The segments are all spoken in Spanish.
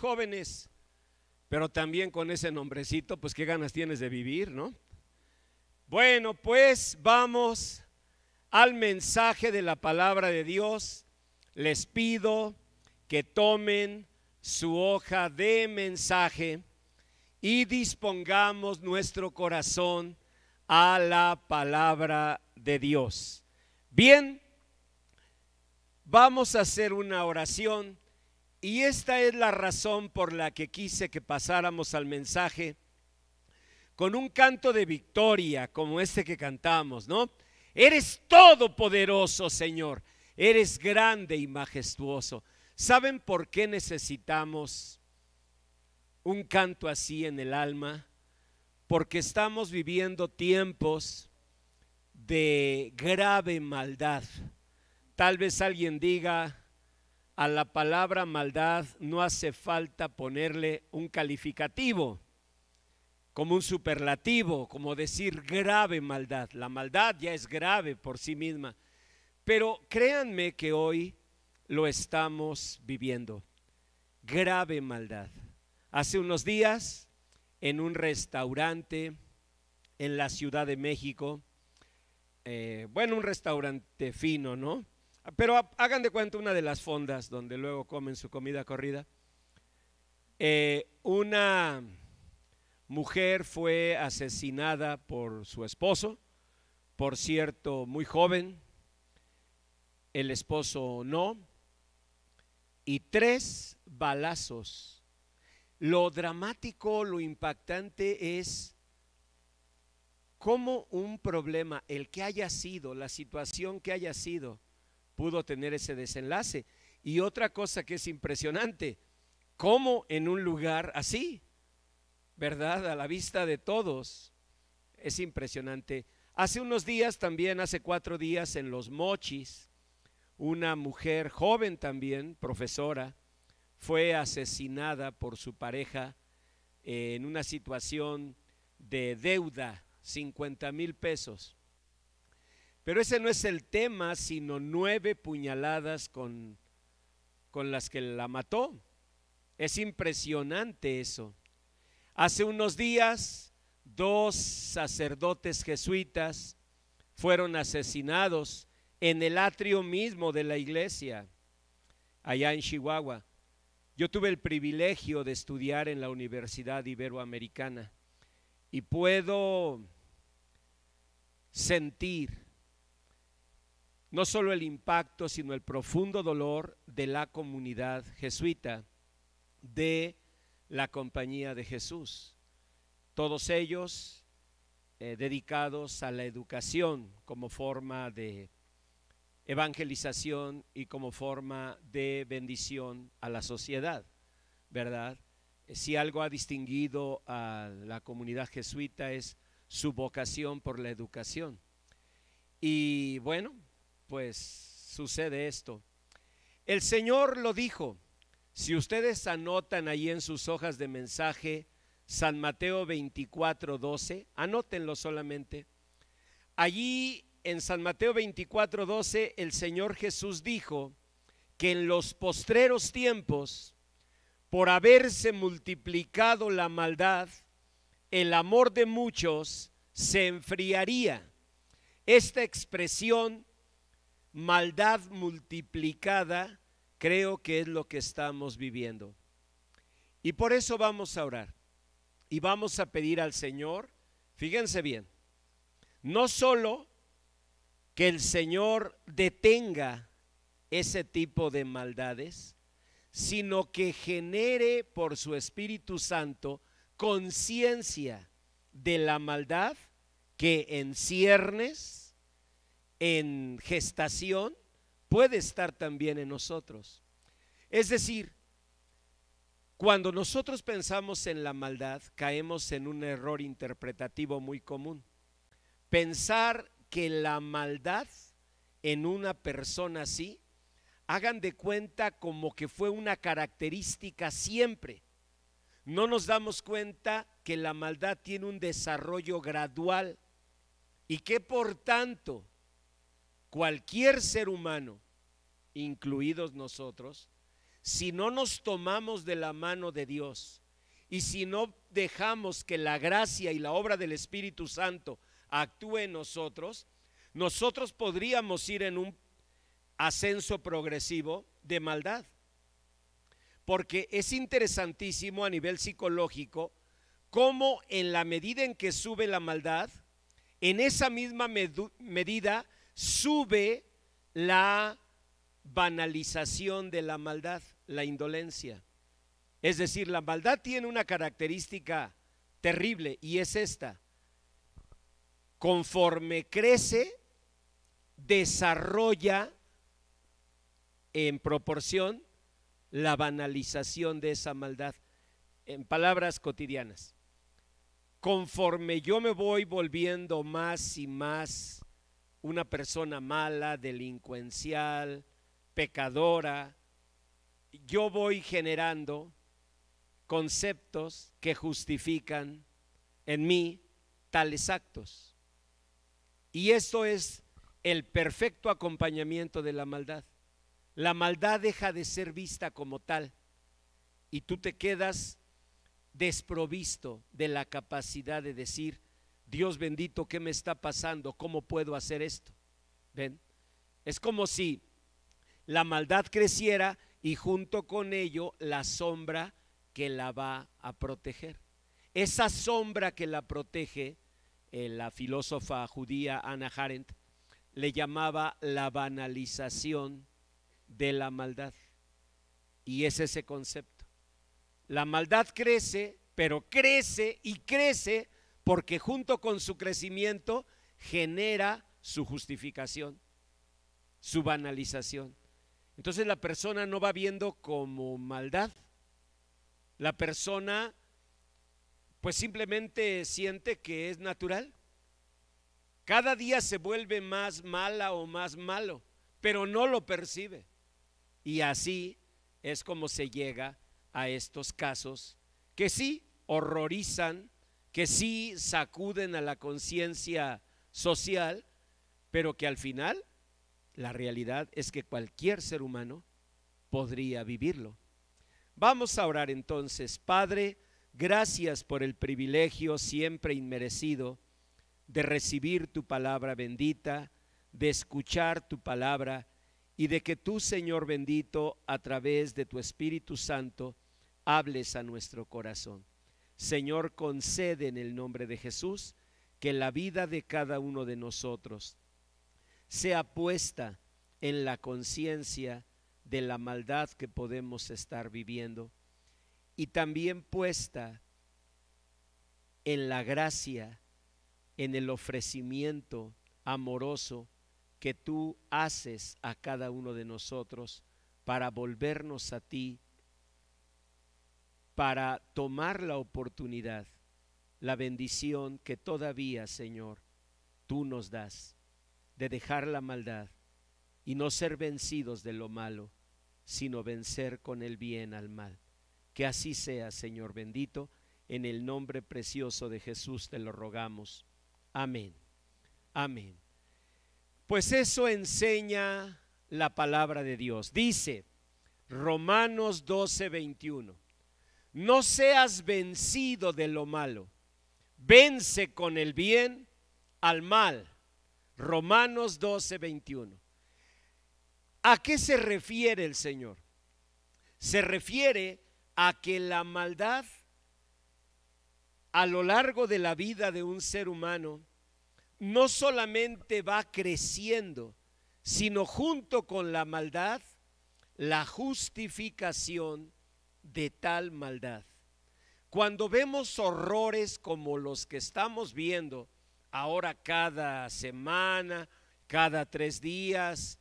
jóvenes, pero también con ese nombrecito, pues qué ganas tienes de vivir, ¿no? Bueno, pues vamos al mensaje de la palabra de Dios. Les pido que tomen su hoja de mensaje y dispongamos nuestro corazón a la palabra de Dios. Bien, vamos a hacer una oración y esta es la razón por la que quise que pasáramos al mensaje con un canto de victoria como este que cantamos, ¿no? Eres todopoderoso, Señor, eres grande y majestuoso. ¿Saben por qué necesitamos un canto así en el alma? Porque estamos viviendo tiempos de grave maldad. Tal vez alguien diga, a la palabra maldad no hace falta ponerle un calificativo, como un superlativo, como decir grave maldad. La maldad ya es grave por sí misma, pero créanme que hoy lo estamos viviendo. Grave maldad. Hace unos días, en un restaurante en la Ciudad de México, un restaurante fino, ¿no? Pero hagan de cuenta una de las fondas donde luego comen su comida corrida. Una mujer fue asesinada por su esposo, por cierto, muy joven, el esposo no, y 3 balazos. Lo dramático, lo impactante es cómo un problema, el que haya sido, la situación que haya sido, pudo tener ese desenlace. Y otra cosa que es impresionante, cómo en un lugar así, ¿verdad? A la vista de todos, es impresionante. Hace unos días también, hace 4 días en Los Mochis, una mujer joven también, profesora, fue asesinada por su pareja en una situación de deuda, 50,000 pesos. Pero ese no es el tema, sino 9 puñaladas con las que la mató. Es impresionante eso. Hace unos días, 2 sacerdotes jesuitas fueron asesinados en el atrio mismo de la iglesia, allá en Chihuahua. Yo tuve el privilegio de estudiar en la Universidad Iberoamericana y puedo sentir no solo el impacto, sino el profundo dolor de la comunidad jesuita de la Compañía de Jesús. Todos ellos dedicados a la educación como forma de evangelización y como forma de bendición a la sociedad, ¿verdad? Si algo ha distinguido a la comunidad jesuita es su vocación por la educación. Y bueno, pues sucede esto. El Señor lo dijo. Si ustedes anotan ahí en sus hojas de mensaje San Mateo 24:12, anótenlo solamente. Allí en San Mateo 24:12 el Señor Jesús dijo que en los postreros tiempos, por haberse multiplicado la maldad, el amor de muchos se enfriaría. Esta expresión, maldad multiplicada, creo que es lo que estamos viviendo. Y por eso vamos a orar y vamos a pedir al Señor, fíjense bien, no solo que el Señor detenga ese tipo de maldades, sino que genere por su Espíritu Santo conciencia de la maldad que en ciernes, en gestación, puede estar también en nosotros. Es decir, cuando nosotros pensamos en la maldad, caemos en un error interpretativo muy común. Pensar que la maldad en una persona así, hagan de cuenta como que fue una característica siempre. No nos damos cuenta que la maldad tiene un desarrollo gradual y que por tanto cualquier ser humano, incluidos nosotros, si no nos tomamos de la mano de Dios y si no dejamos que la gracia y la obra del Espíritu Santo actúe en nosotros, nosotros podríamos ir en un ascenso progresivo de maldad. Porque es interesantísimo a nivel psicológico cómo en la medida en que sube la maldad, en esa misma medida sube la banalización de la maldad, la indolencia. Es decir, la maldad tiene una característica terrible y es esta: conforme crece, desarrolla en proporción la banalización de esa maldad. En palabras cotidianas, conforme yo me voy volviendo más y más una persona mala, delincuencial, pecadora, yo voy generando conceptos que justifican en mí tales actos. Y esto es el perfecto acompañamiento de la maldad. La maldad deja de ser vista como tal y tú te quedas desprovisto de la capacidad de decir: Dios bendito, ¿qué me está pasando? ¿Cómo puedo hacer esto? ¿Ven? Es como si la maldad creciera y junto con ello la sombra que la va a proteger. Esa sombra que la protege, la filósofa judía Hannah Arendt le llamaba la banalización de la maldad. Y es ese concepto. La maldad crece, pero crece y crece porque junto con su crecimiento genera su justificación, su banalización. Entonces la persona no va viendo como maldad. La persona pues simplemente siente que es natural. Cada día se vuelve más mala o más malo, pero no lo percibe. Y así es como se llega a estos casos que sí horrorizan, que sí sacuden a la conciencia social, pero que al final la realidad es que cualquier ser humano podría vivirlo. Vamos a orar entonces. Padre, gracias por el privilegio siempre inmerecido de recibir tu palabra bendita, de escuchar tu palabra y de que tú, Señor bendito, a través de tu Espíritu Santo, hables a nuestro corazón. Señor, concede en el nombre de Jesús que la vida de cada uno de nosotros sea puesta en la conciencia de la maldad que podemos estar viviendo y también puesta en la gracia, en el ofrecimiento amoroso que tú haces a cada uno de nosotros para volvernos a ti, para tomar la oportunidad, la bendición que todavía, Señor, tú nos das de dejar la maldad y no ser vencidos de lo malo, sino vencer con el bien al mal. Que así sea, Señor bendito, en el nombre precioso de Jesús te lo rogamos. Amén. Amén. Pues eso enseña la palabra de Dios. Dice Romanos 12:21: no seas vencido de lo malo, vence con el bien al mal. Romanos 12:21. ¿A qué se refiere el Señor? Se refiere a que la maldad a lo largo de la vida de un ser humano no solamente va creciendo, sino junto con la maldad, la justificación de tal maldad. Cuando vemos horrores como los que estamos viendo ahora cada semana, cada 3 días,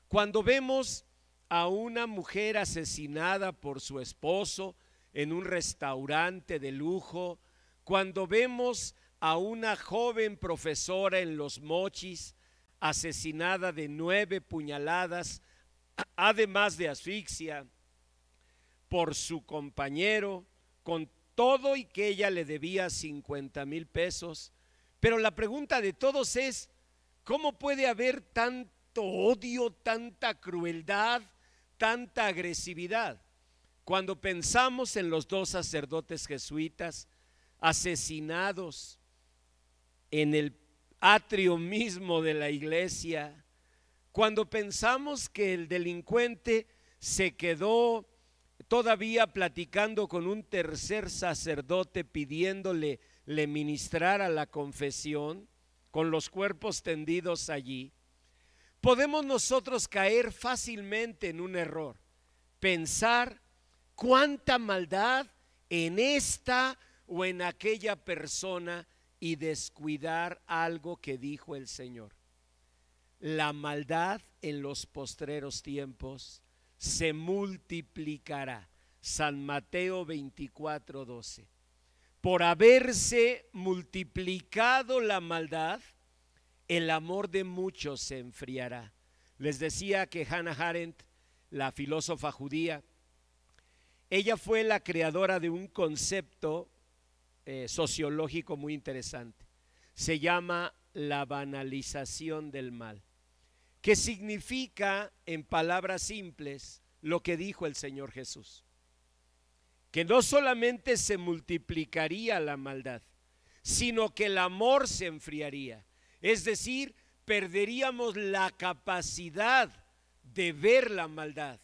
cuando vemos a una mujer asesinada por su esposo en un restaurante de lujo, cuando vemos a una joven profesora en Los Mochis asesinada de 9 puñaladas, además de asfixia, por su compañero, con todo y que ella le debía 50,000 pesos. Pero la pregunta de todos es: ¿cómo puede haber tanto odio, tanta crueldad, tanta agresividad? Cuando pensamos en los 2 sacerdotes jesuitas asesinados en el atrio mismo de la iglesia, cuando pensamos que el delincuente se quedó todavía platicando con un tercer sacerdote pidiéndole le ministrara la confesión, con los cuerpos tendidos allí, podemos nosotros caer fácilmente en un error, pensar cuánta maldad en esta o en aquella persona y descuidar algo que dijo el Señor. La maldad en los postreros tiempos se multiplicará. San Mateo 24:12. Por haberse multiplicado la maldad, el amor de muchos se enfriará. Les decía que Hannah Arendt, la filósofa judía, ella fue la creadora de un concepto sociológico muy interesante. Se llama la banalización del mal, que significa, en palabras simples, lo que dijo el Señor Jesús, que no solamente se multiplicaría la maldad, sino que el amor se enfriaría. Es decir, perderíamos la capacidad de ver la maldad,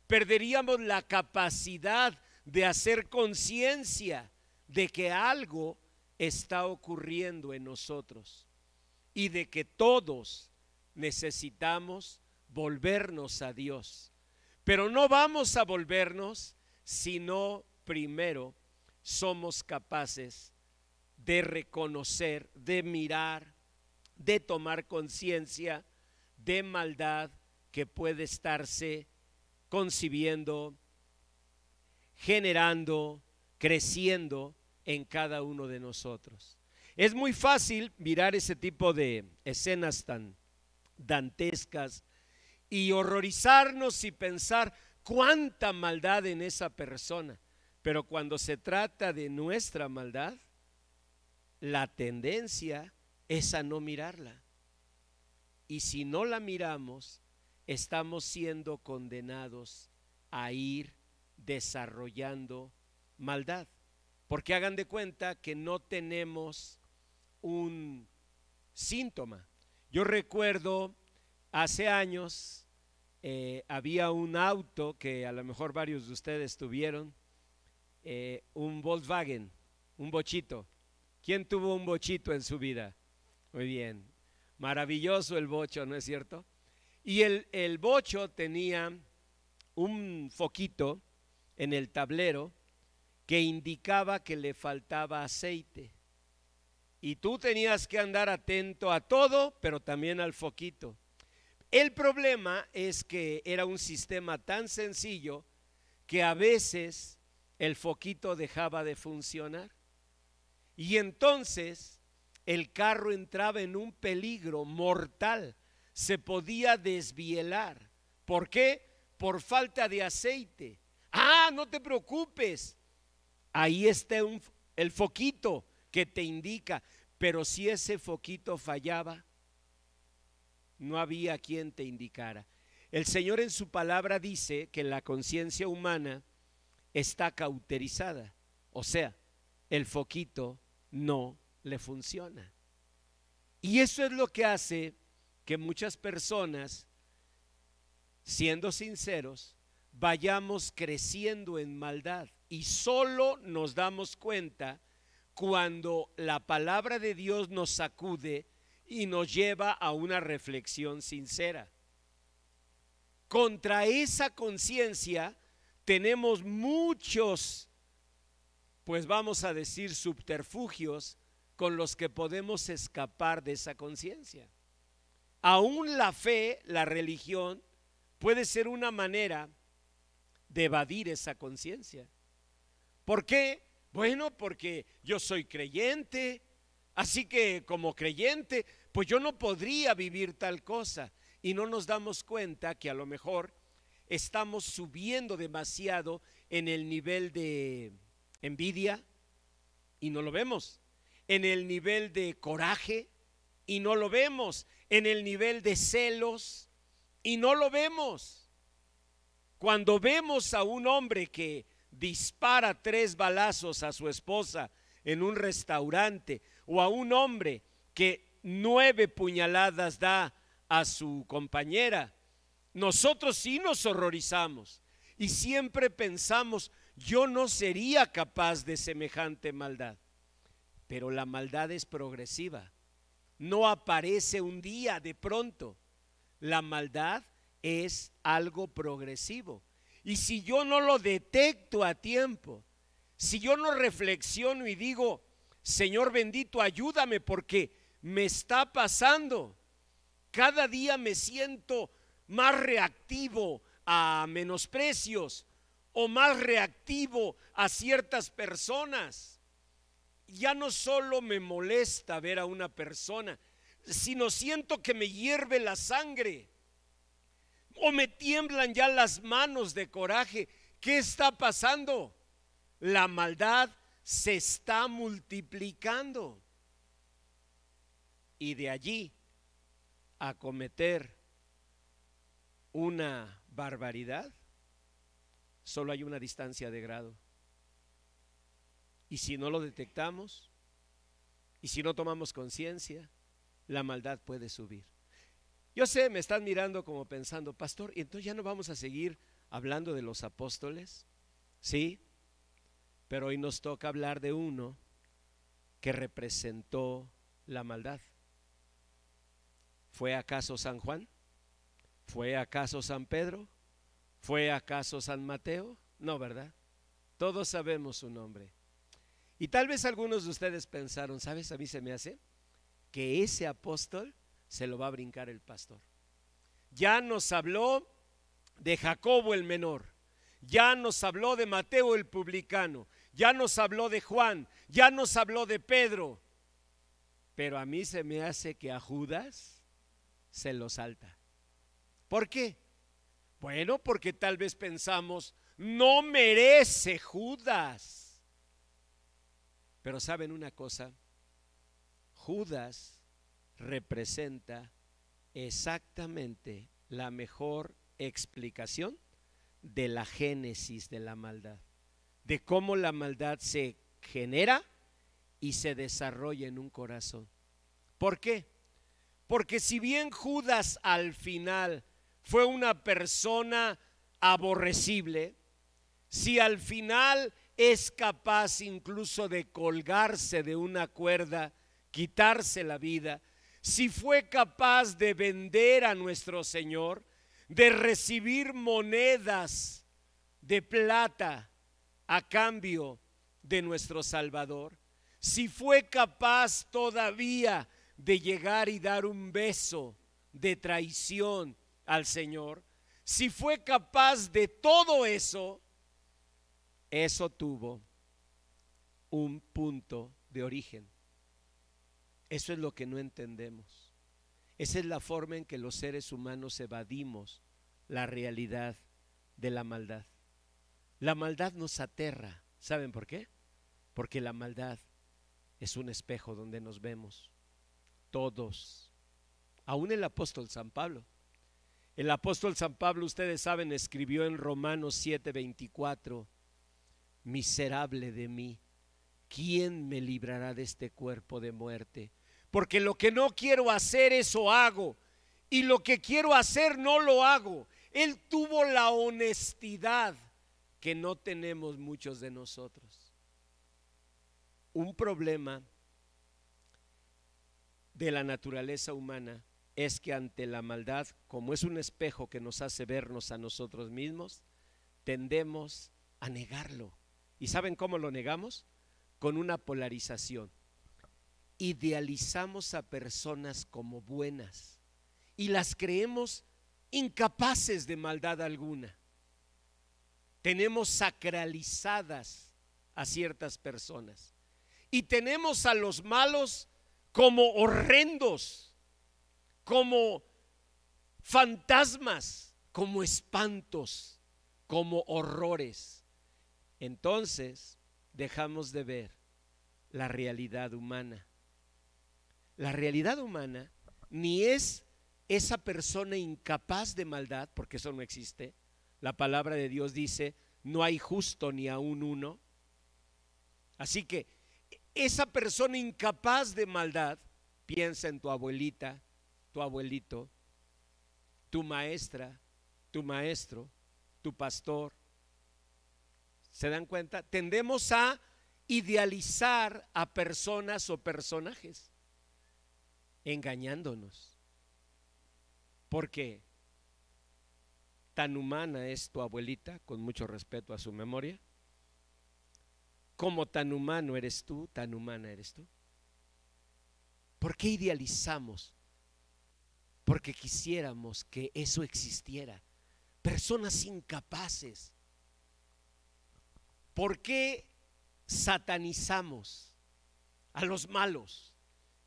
perderíamos la capacidad de hacer conciencia de que algo está ocurriendo en nosotros y de que todos necesitamos volvernos a Dios. Pero no vamos a volvernos si no primero somos capaces de reconocer, de mirar, de tomar conciencia de maldad que puede estarse concibiendo, generando, creciendo en cada uno de nosotros. Es muy fácil mirar ese tipo de escenas tan dantescas y horrorizarnos y pensar cuánta maldad en esa persona, pero cuando se trata de nuestra maldad, la tendencia es a no mirarla, y si no la miramos, estamos siendo condenados a ir desarrollando maldad, porque hagan de cuenta que no tenemos un síntoma. Yo recuerdo hace años había un auto que a lo mejor varios de ustedes tuvieron, un Volkswagen, un bochito. ¿Quién tuvo un bochito en su vida? Muy bien, maravilloso el bocho, ¿no es cierto? Y el bocho tenía un foquito en el tablero que indicaba que le faltaba aceite. Y tú tenías que andar atento a todo, pero también al foquito. El problema es que era un sistema tan sencillo que a veces el foquito dejaba de funcionar. Y entonces el carro entraba en un peligro mortal, se podía desvielar. ¿Por qué? Por falta de aceite. Ah, no te preocupes, ahí está el foquito que te indica, pero si ese foquito fallaba, no había quien te indicara. El Señor en su palabra dice que la conciencia humana está cauterizada, o sea, el foquito no le funciona. Y eso es lo que hace que muchas personas, siendo sinceros, vayamos creciendo en maldad, y solo nos damos cuenta cuando la palabra de Dios nos sacude y nos lleva a una reflexión sincera. Contra esa conciencia tenemos muchos, pues vamos a decir, subterfugios con los que podemos escapar de esa conciencia. Aún la fe, la religión, puede ser una manera de evadir esa conciencia. ¿Por qué? Bueno, porque yo soy creyente, así que como creyente, pues yo no podría vivir tal cosa, y no nos damos cuenta que a lo mejor estamos subiendo demasiado en el nivel de envidia y no lo vemos, en el nivel de coraje y no lo vemos, en el nivel de celos y no lo vemos. Cuando vemos a un hombre que dispara 3 balazos a su esposa en un restaurante, o a un hombre que 9 puñaladas da a su compañera, nosotros sí nos horrorizamos y siempre pensamos, yo no sería capaz de semejante maldad. Pero la maldad es progresiva, no aparece un día de pronto. La maldad es algo progresivo, y si yo no lo detecto a tiempo, si yo no reflexiono y digo, Señor bendito, ayúdame porque me está pasando, cada día me siento más reactivo a menosprecios o más reactivo a ciertas personas. Ya no solo me molesta ver a una persona, sino siento que me hierve la sangre o me tiemblan ya las manos de coraje. ¿Qué está pasando? La maldad se está multiplicando, y de allí a cometer una barbaridad solo hay una distancia de grado. Y si no lo detectamos, y si no tomamos conciencia, la maldad puede subir. Yo sé, me están mirando como pensando, pastor, ¿y entonces ya no vamos a seguir hablando de los apóstoles? Sí, pero hoy nos toca hablar de uno que representó la maldad. ¿Fue acaso San Juan? ¿Fue acaso San Pedro? ¿Fue acaso San Mateo? No, ¿verdad? Todos sabemos su nombre. Y tal vez algunos de ustedes pensaron, ¿sabes? A mí se me hace que ese apóstol se lo va a brincar el pastor. Ya nos habló de Jacobo el menor, ya nos habló de Mateo el publicano, ya nos habló de Juan, ya nos habló de Pedro, pero a mí se me hace que a Judas se lo salta. ¿Por qué? Bueno, porque tal vez pensamos, no merece Judas. Pero ¿saben una cosa? Judas representa exactamente la mejor explicación de la génesis de la maldad, de cómo la maldad se genera y se desarrolla en un corazón. ¿Por qué? Porque si bien Judas al final fue una persona aborrecible, si al final es capaz incluso de colgarse de una cuerda, quitarse la vida, si fue capaz de vender a nuestro Señor, de recibir monedas de plata a cambio de nuestro Salvador, si fue capaz todavía de llegar y dar un beso de traición al Señor, si fue capaz de todo eso, eso tuvo un punto de origen. Eso es lo que no entendemos. Esa es la forma en que los seres humanos evadimos la realidad de la maldad. La maldad nos aterra. ¿Saben por qué? Porque la maldad es un espejo donde nos vemos todos. Aún el apóstol San Pablo. El apóstol San Pablo, ustedes saben, escribió en Romanos 7:24: miserable de mí, ¿quién me librará de este cuerpo de muerte? Porque lo que no quiero hacer, eso hago, y lo que quiero hacer no lo hago. Él tuvo la honestidad que no tenemos muchos de nosotros. Un problema de la naturaleza humana es que ante la maldad, como es un espejo que nos hace vernos a nosotros mismos, tendemos a negarlo. ¿Y saben cómo lo negamos? Con una polarización. Idealizamos a personas como buenas y las creemos incapaces de maldad alguna. Tenemos sacralizadas a ciertas personas y tenemos a los malos como horrendos, como fantasmas, como espantos, como horrores. Entonces dejamos de ver la realidad humana. La realidad humana ni es esa persona incapaz de maldad, porque eso no existe. La palabra de Dios dice: no hay justo ni aún uno. Así que esa persona incapaz de maldad piensa en tu abuelita, tu abuelito, tu maestra, tu maestro, tu pastor. ¿Se dan cuenta? Tendemos a idealizar a personas o personajes, engañándonos. Porque tan humana es tu abuelita, con mucho respeto a su memoria, como tan humano eres tú, tan humana eres tú. ¿Por qué idealizamos? Porque quisiéramos que eso existiera. Personas incapaces. ¿Por qué satanizamos a los malos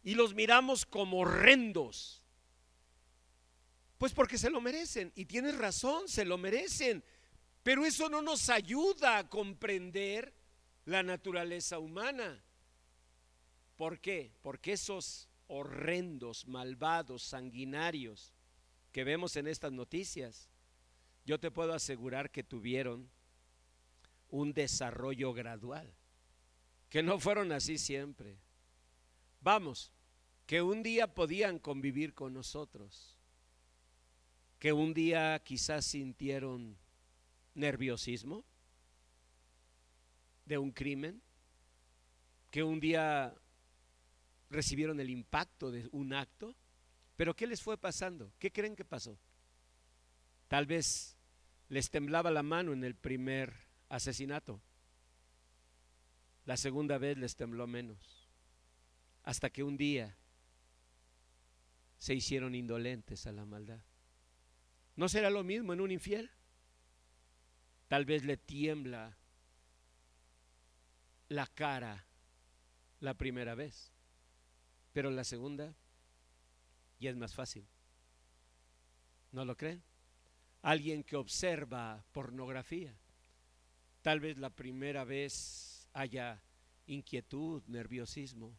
y los miramos como horrendos? Pues porque se lo merecen, y tienes razón, se lo merecen, pero eso no nos ayuda a comprender la naturaleza humana. ¿Por qué? Porque esos horrendos, malvados, sanguinarios que vemos en estas noticias, yo te puedo asegurar que tuvieron un desarrollo gradual, que no fueron así siempre. Vamos, que un día podían convivir con nosotros, que un día quizás sintieron nerviosismo de un crimen, que un día recibieron el impacto de un acto, pero ¿qué les fue pasando? ¿Qué creen que pasó? Tal vez les temblaba la mano en el primer asesinato, la segunda vez les tembló menos, hasta que un día se hicieron indolentes a la maldad. ¿No será lo mismo en un infiel? Tal vez le tiembla la cara la primera vez, pero la segunda ya es más fácil. ¿No lo creen? Alguien que observa pornografía, tal vez la primera vez haya inquietud, nerviosismo,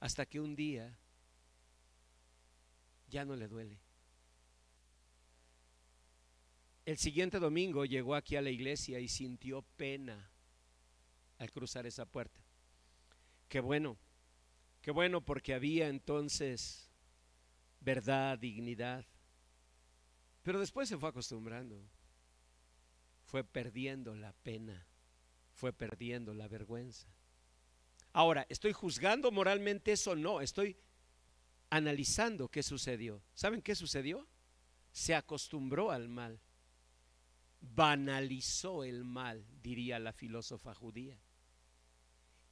hasta que un día ya no le duele. El siguiente domingo llegó aquí a la iglesia y sintió pena al cruzar esa puerta. Qué bueno porque había entonces verdad, dignidad. Pero después se fue acostumbrando, fue perdiendo la pena, fue perdiendo la vergüenza. Ahora, ¿estoy juzgando moralmente eso? No, estoy analizando qué sucedió. ¿Saben qué sucedió? Se acostumbró al mal, banalizó el mal, diría la filósofa judía.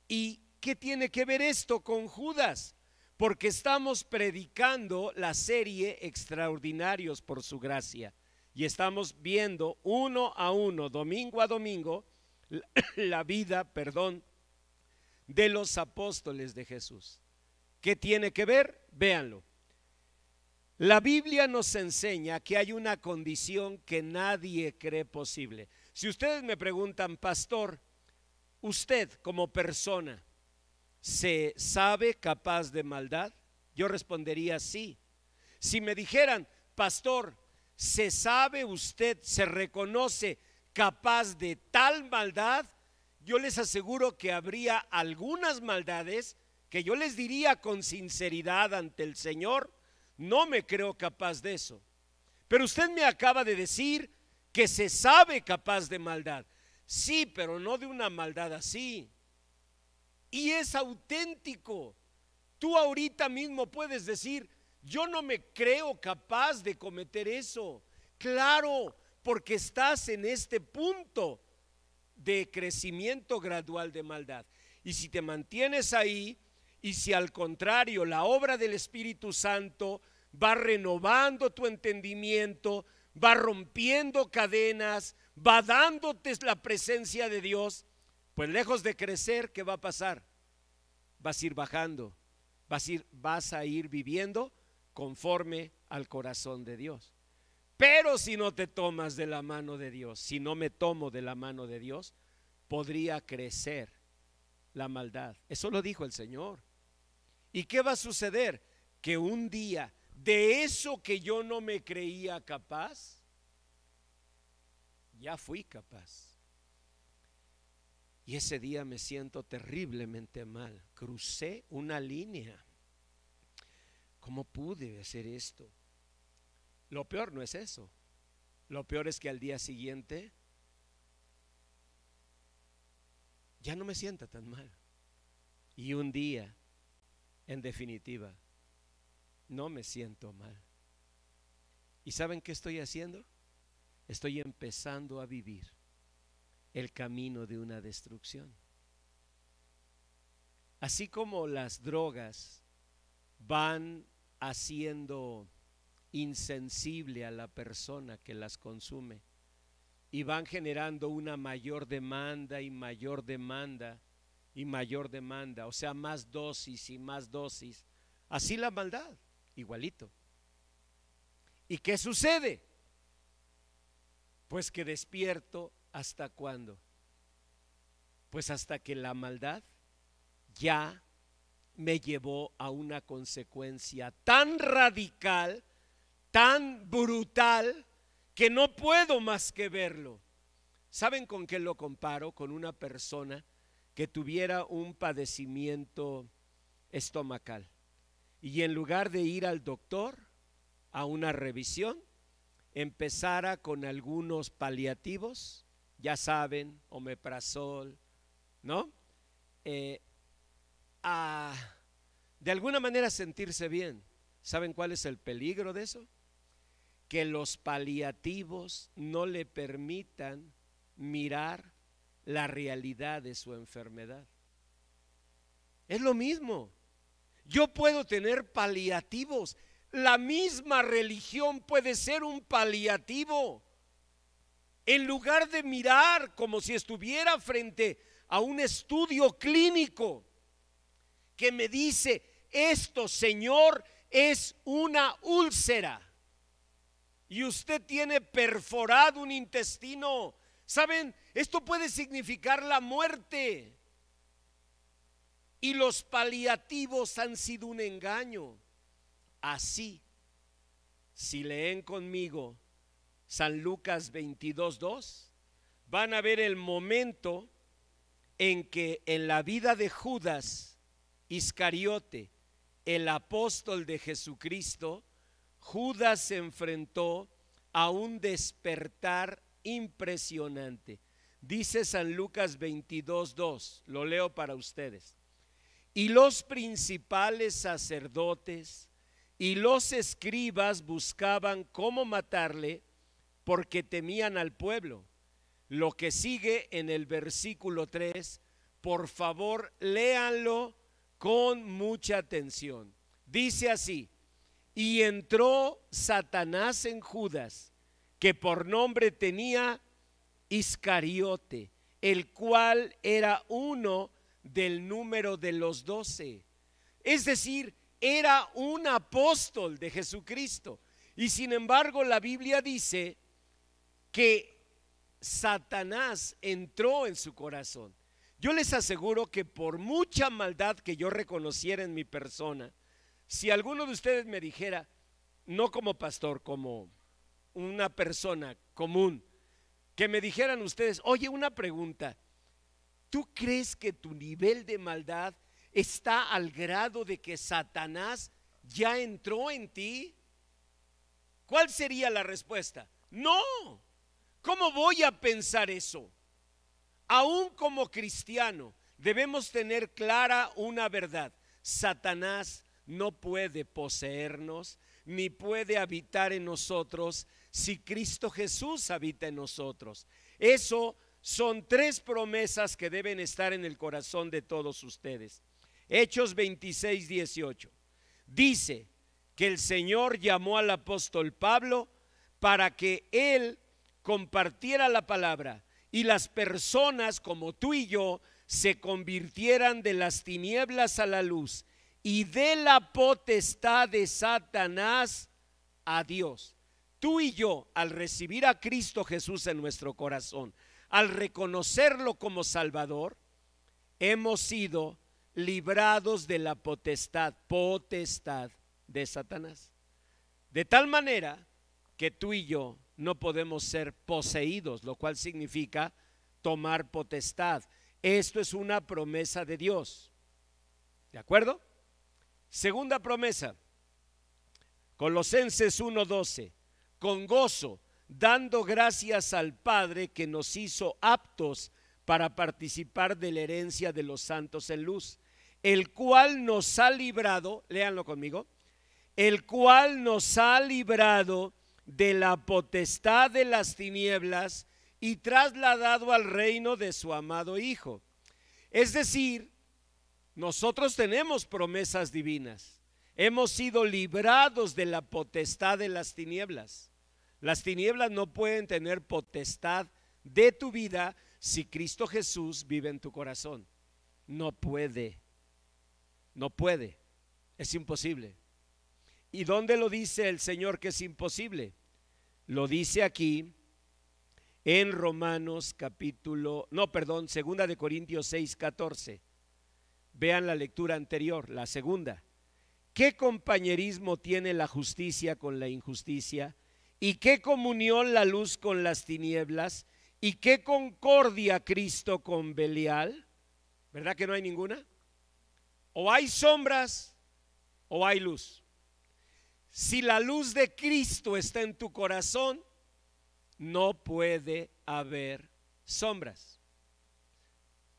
¿Y qué tiene que ver esto con Judas? Porque estamos predicando la serie Extraordinarios por su gracia y estamos viendo uno a uno, domingo a domingo, la vida, de los apóstoles de Jesús. ¿Qué tiene que ver? Véanlo. La Biblia nos enseña que hay una condición que nadie cree posible. Si ustedes me preguntan, pastor, usted como persona, ¿se sabe capaz de maldad? Yo respondería sí. Si me dijeran, pastor, ¿se sabe usted, se reconoce capaz de tal maldad? Yo les aseguro que habría algunas maldades que yo les diría con sinceridad ante el Señor, no me creo capaz de eso. Pero usted me acaba de decir que se sabe capaz de maldad. Sí, pero no de una maldad así. Y es auténtico. Tú ahorita mismo puedes decir, yo no me creo capaz de cometer eso. Claro, porque estás en este punto de crecimiento gradual de maldad. Y si te mantienes ahí, y si al contrario la obra del Espíritu Santo va renovando tu entendimiento, va rompiendo cadenas, va dándote la presencia de Dios, pues lejos de crecer, ¿qué va a pasar? Vas a ir bajando, vas a ir viviendo conforme al corazón de Dios. Pero si no te tomas de la mano de Dios, si no me tomo de la mano de Dios, podría crecer la maldad. Eso lo dijo el Señor. ¿Y qué va a suceder? Que un día de eso que yo no me creía capaz, ya fui capaz. Y ese día me siento terriblemente mal. Crucé una línea. ¿Cómo pude hacer esto? Lo peor no es eso. Lo peor es que al día siguiente ya no me sienta tan mal. Y un día, en definitiva, no me siento mal. ¿Y saben qué estoy haciendo? Estoy empezando a vivir el camino de una destrucción. Así como las drogas van haciendo insensible a la persona que las consume y van generando una mayor demanda y mayor demanda y mayor demanda, o sea, más dosis y más dosis, así la maldad, igualito. ¿Y qué sucede? Pues que despierto, ¿hasta cuándo? Pues hasta que la maldad ya me llevó a una consecuencia tan radical, tan brutal, que no puedo más que verlo. ¿Saben con qué lo comparo? Con una persona que tuviera un padecimiento estomacal y en lugar de ir al doctor a una revisión, empezara con algunos paliativos, ya saben, omeprazol, ¿no? De alguna manera sentirse bien. ¿Saben cuál es el peligro de eso? Que los paliativos no le permitan mirar la realidad de su enfermedad. Es lo mismo. Yo puedo tener paliativos. La misma religión puede ser un paliativo. En lugar de mirar como si estuviera frente a un estudio clínico que me dice, esto, Señor, es una úlcera y usted tiene perforado un intestino. ¿Saben? Esto puede significar la muerte. Y los paliativos han sido un engaño. Así, si leen conmigo San Lucas 22:2, van a ver el momento en que en la vida de Judas Iscariote, el apóstol de Jesucristo, Judas se enfrentó a un despertar impresionante. Dice San Lucas 22:2, lo leo para ustedes. Y los principales sacerdotes y los escribas buscaban cómo matarle porque temían al pueblo. Lo que sigue en el versículo 3, por favor, léanlo con mucha atención. Dice así: y entró Satanás en Judas, que por nombre tenía Iscariote, el cual era uno del número de los 12. Es decir, era un apóstol de Jesucristo. Y sin embargo, la Biblia dice que Satanás entró en su corazón. Yo les aseguro que por mucha maldad que yo reconociera en mi persona, si alguno de ustedes me dijera, no como pastor, como una persona común, que me dijeran ustedes, oye, una pregunta, ¿tú crees que tu nivel de maldad está al grado de que Satanás ya entró en ti? ¿Cuál sería la respuesta? No. ¿Cómo voy a pensar eso? Aún como cristiano debemos tener clara una verdad: Satanás no puede poseernos ni puede habitar en nosotros si Cristo Jesús habita en nosotros. Eso son 3 promesas que deben estar en el corazón de todos ustedes. Hechos 26:18 dice que el Señor llamó al apóstol Pablo para que él compartiera la palabra y las personas como tú y yo se convirtieran de las tinieblas a la luz y de la potestad de Satanás a Dios. Tú y yo, al recibir a Cristo Jesús en nuestro corazón, al reconocerlo como Salvador, hemos sido librados de la potestad de Satanás. De tal manera que tú y yo no podemos ser poseídos, lo cual significa tomar potestad. Esto es una promesa de Dios. ¿De acuerdo? Segunda promesa, Colosenses 1:12, con gozo, dando gracias al Padre que nos hizo aptos para participar de la herencia de los santos en luz, el cual nos ha librado, léanlo conmigo, el cual nos ha librado de la potestad de las tinieblas y trasladado al reino de su amado Hijo. Es decir, nosotros tenemos promesas divinas. Hemos sido librados de la potestad de las tinieblas. Las tinieblas no pueden tener potestad de tu vida si Cristo Jesús vive en tu corazón. No puede, no puede, es imposible. ¿Y dónde lo dice el Señor que es imposible? Lo dice aquí en Romanos segunda de Corintios 6:14. Vean la lectura anterior, la segunda. ¿Qué compañerismo tiene la justicia con la injusticia? ¿Y qué comunión la luz con las tinieblas? ¿Y qué concordia Cristo con Belial? ¿Verdad que no hay ninguna? O hay sombras o hay luz. Si la luz de Cristo está en tu corazón, no puede haber sombras.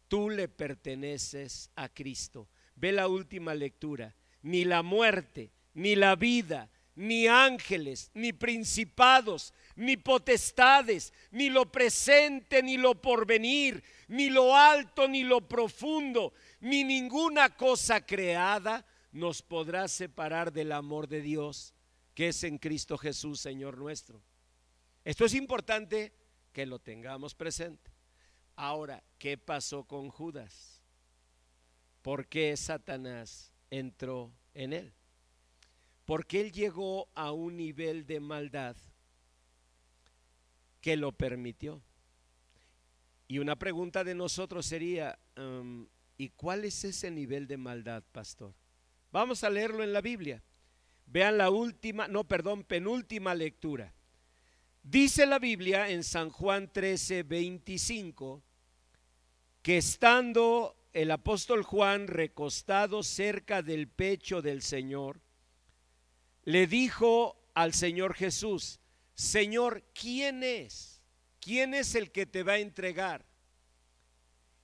Tú le perteneces a Cristo. Ve la última lectura. Ni la muerte, ni la vida, ni ángeles, ni principados, ni potestades, ni lo presente, ni lo porvenir, ni lo alto, ni lo profundo, ni ninguna cosa creada nos podrá separar del amor de Dios que es en Cristo Jesús, Señor nuestro. Esto es importante que lo tengamos presente. Ahora, ¿qué pasó con Judas? ¿Por qué Satanás entró en él? Porque él llegó a un nivel de maldad que lo permitió. Y una pregunta de nosotros sería, ¿y cuál es ese nivel de maldad, pastor? Vamos a leerlo en la Biblia. Vean la penúltima lectura. Dice la Biblia en San Juan 13:25 que estando el apóstol Juan recostado cerca del pecho del Señor, le dijo al Señor Jesús: Señor, ¿quién es? ¿Quién es el que te va a entregar?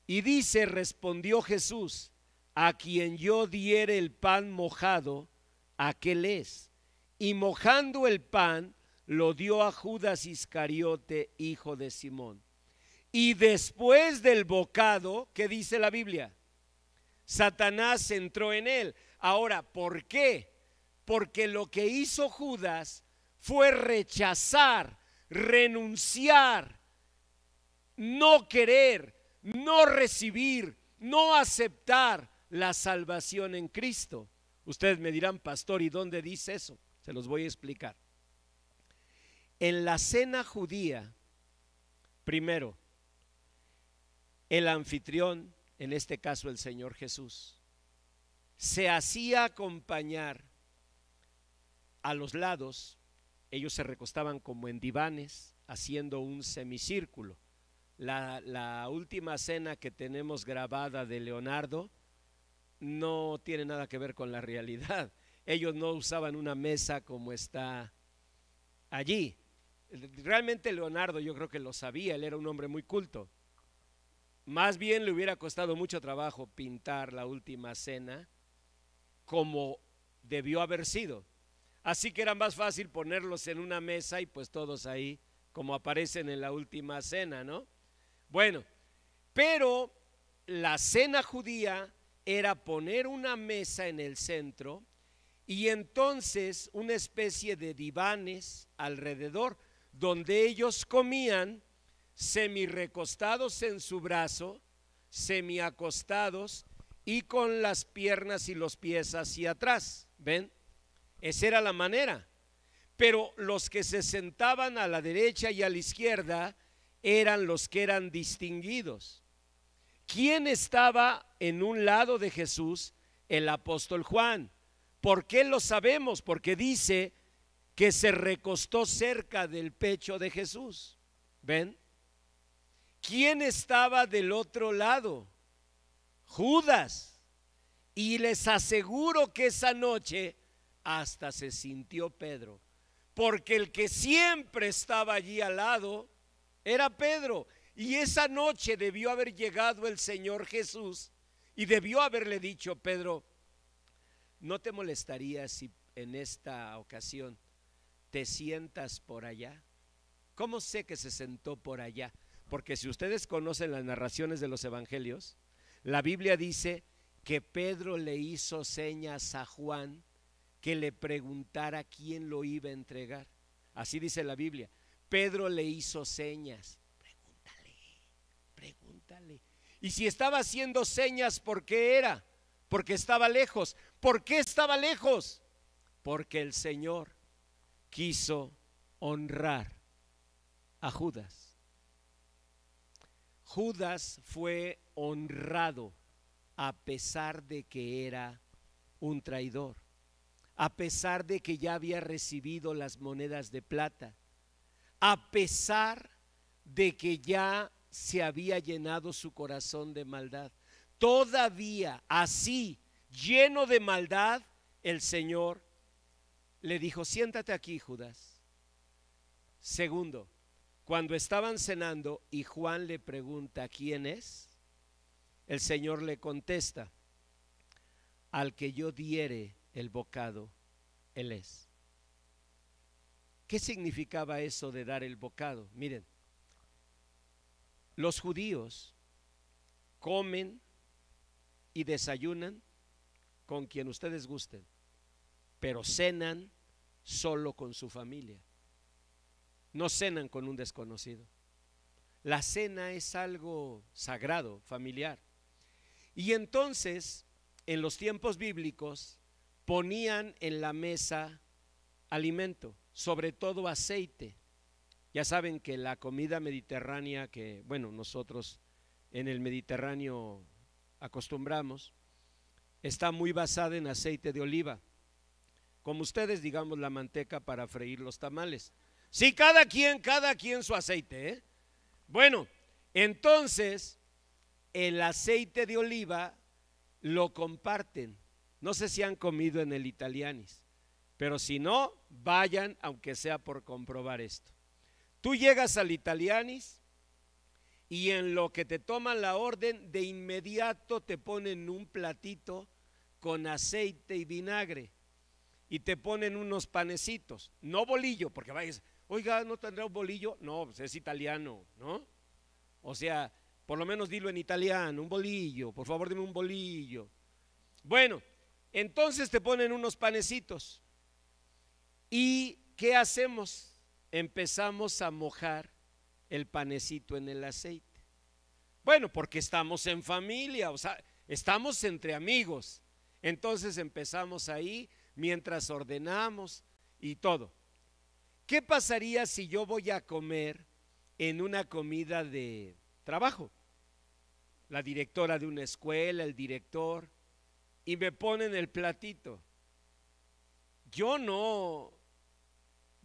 Y dice, respondió Jesús: a quien yo diere el pan mojado, aquel es. Y mojando el pan, lo dio a Judas Iscariote, hijo de Simón. Y después del bocado, ¿qué dice la Biblia? Satanás entró en él. Ahora, ¿por qué? Porque lo que hizo Judas fue rechazar, renunciar, no querer, no recibir, no aceptar la salvación en Cristo. Ustedes me dirán, pastor, ¿y dónde dice eso? Se los voy a explicar. En la cena judía, primero, el anfitrión, en este caso el Señor Jesús, se hacía acompañar a los lados. Ellos se recostaban como en divanes, haciendo un semicírculo. La última cena que tenemos grabada de Leonardo no tiene nada que ver con la realidad. Ellos no usaban una mesa como está allí. Realmente Leonardo, yo creo que lo sabía, él era un hombre muy culto. Más bien le hubiera costado mucho trabajo pintar la última cena como debió haber sido. Así que era más fácil ponerlos en una mesa y pues todos ahí como aparecen en la última cena, ¿no? Bueno, pero la cena judía era poner una mesa en el centro y entonces una especie de divanes alrededor donde ellos comían semi-recostados en su brazo, semi-acostados y con las piernas y los pies hacia atrás. ¿Ven? Esa era la manera. Pero los que se sentaban a la derecha y a la izquierda eran los que eran distinguidos. ¿Quién estaba en un lado de Jesús? El apóstol Juan. ¿Por qué lo sabemos? Porque dice que se recostó cerca del pecho de Jesús. ¿Ven? ¿quién estaba del otro lado? Judas. Y les aseguro que esa noche hasta se sintió Pedro, porque el que siempre estaba allí al lado era Pedro. Y esa noche debió haber llegado el Señor Jesús y debió haberle dicho: Pedro, ¿no te molestaría si en esta ocasión te sientas por allá? ¿Cómo sé que se sentó por allá? Porque si ustedes conocen las narraciones de los evangelios, la Biblia dice que Pedro le hizo señas a Juan que le preguntara quién lo iba a entregar. Así dice la Biblia. Pedro le hizo señas. Pregúntale. Y si estaba haciendo señas, ¿por qué era? Porque estaba lejos. ¿Por qué estaba lejos? Porque el Señor quiso honrar a Judas. Judas fue honrado a pesar de que era un traidor, a pesar de que ya había recibido las monedas de plata, a pesar de que ya se había llenado su corazón de maldad. Todavía así, lleno de maldad, el Señor le dijo: siéntate aquí, Judas. Segundo, cuando estaban cenando y Juan le pregunta: ¿quién es? El Señor le contesta: al que yo diere el bocado, él es. ¿Qué significaba eso de dar el bocado? Miren, los judíos comen y desayunan con quien ustedes gusten, pero cenan solo con su familia. No cenan con un desconocido. La cena es algo sagrado, familiar. Y entonces, en los tiempos bíblicos, ponían en la mesa alimento, sobre todo aceite. Ya saben que la comida mediterránea, que bueno, nosotros en el Mediterráneo acostumbramos, está muy basada en aceite de oliva. Como ustedes, digamos, la manteca para freír los tamales. Sí, cada quien su aceite, ¿eh? Bueno, entonces el aceite de oliva lo comparten. No sé si han comido en el Italianis, pero si no, vayan, aunque sea por comprobar esto. Tú llegas al Italianis y en lo que te toman la orden, de inmediato te ponen un platito con aceite y vinagre y te ponen unos panecitos, no bolillo, porque vayas, oiga, ¿no tendrá un bolillo? No, pues es italiano, ¿no? O sea, por lo menos dilo en italiano: un bolillo, por favor dime un bolillo. Bueno, entonces te ponen unos panecitos. ¿Y qué hacemos? Empezamos a mojar el panecito en el aceite. Bueno, porque estamos en familia, o sea, estamos entre amigos. Entonces empezamos ahí mientras ordenamos y todo. ¿Qué pasaría si yo voy a comer en una comida de trabajo? La directora de una escuela, el director, y me ponen el platito. Yo no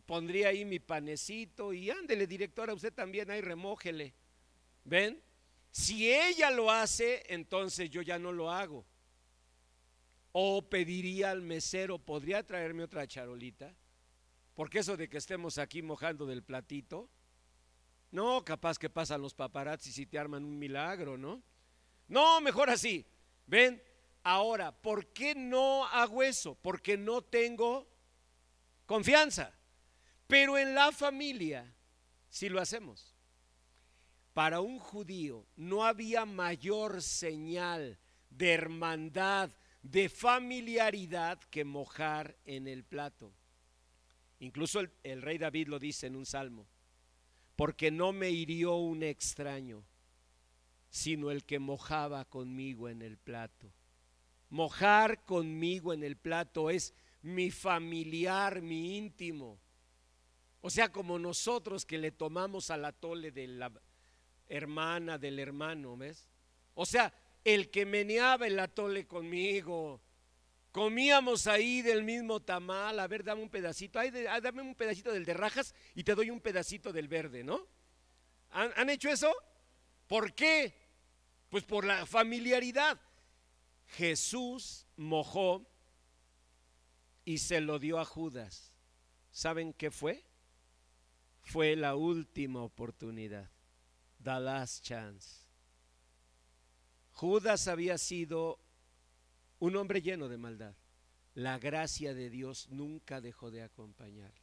pondría ahí mi panecito y ándele, directora, usted también ahí remójele. ¿Ven? Si ella lo hace, entonces yo ya no lo hago. O pediría al mesero: ¿podría traerme otra charolita? Porque eso de que estemos aquí mojando del platito, no, capaz que pasan los paparazzis y te arman un milagro, ¿no? No, mejor así. ¿Ven? Ahora, ¿por qué no hago eso? Porque no tengo confianza. Pero en la familia sí lo hacemos. Para un judío no había mayor señal de hermandad, de familiaridad, que mojar en el plato. Incluso el rey David lo dice en un salmo: porque no me hirió un extraño, sino el que mojaba conmigo en el plato. Mojar conmigo en el plato es mi familiar, mi íntimo. O sea, como nosotros que le tomamos al atole de la hermana, del hermano, ¿ves? O sea, el que meneaba el atole conmigo, comíamos ahí del mismo tamal. A ver, dame un pedacito, dame un pedacito del de rajas y te doy un pedacito del verde, ¿no? ¿Han hecho eso? ¿Por qué? Pues por la familiaridad. Jesús mojó y se lo dio a Judas. ¿Saben qué fue? Fue la última oportunidad, the last chance. Judas había sido un hombre lleno de maldad. La gracia de Dios nunca dejó de acompañar.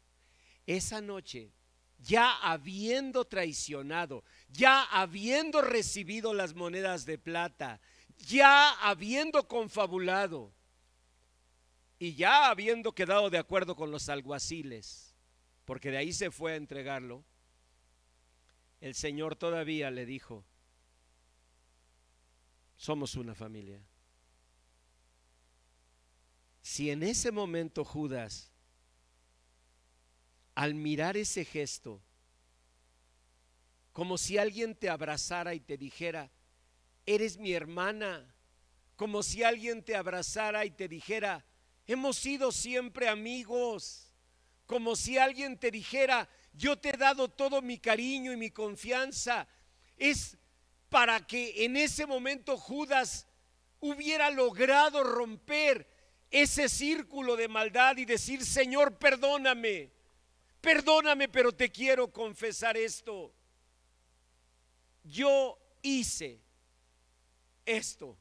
Esa noche, ya habiendo traicionado, ya habiendo recibido las monedas de plata, ya habiendo confabulado y ya habiendo quedado de acuerdo con los alguaciles, porque de ahí se fue a entregarlo, el Señor todavía le dijo: somos una familia. Si en ese momento Judas, al mirar ese gesto, como si alguien te abrazara y te dijera: eres mi hermana, como si alguien te abrazara y te dijera: hemos sido siempre amigos, como si alguien te dijera: yo te he dado todo mi cariño y mi confianza, es para que en ese momento Judas hubiera logrado romper ese círculo de maldad y decir: Señor, perdóname, perdóname, pero te quiero confesar esto. Yo hice esto,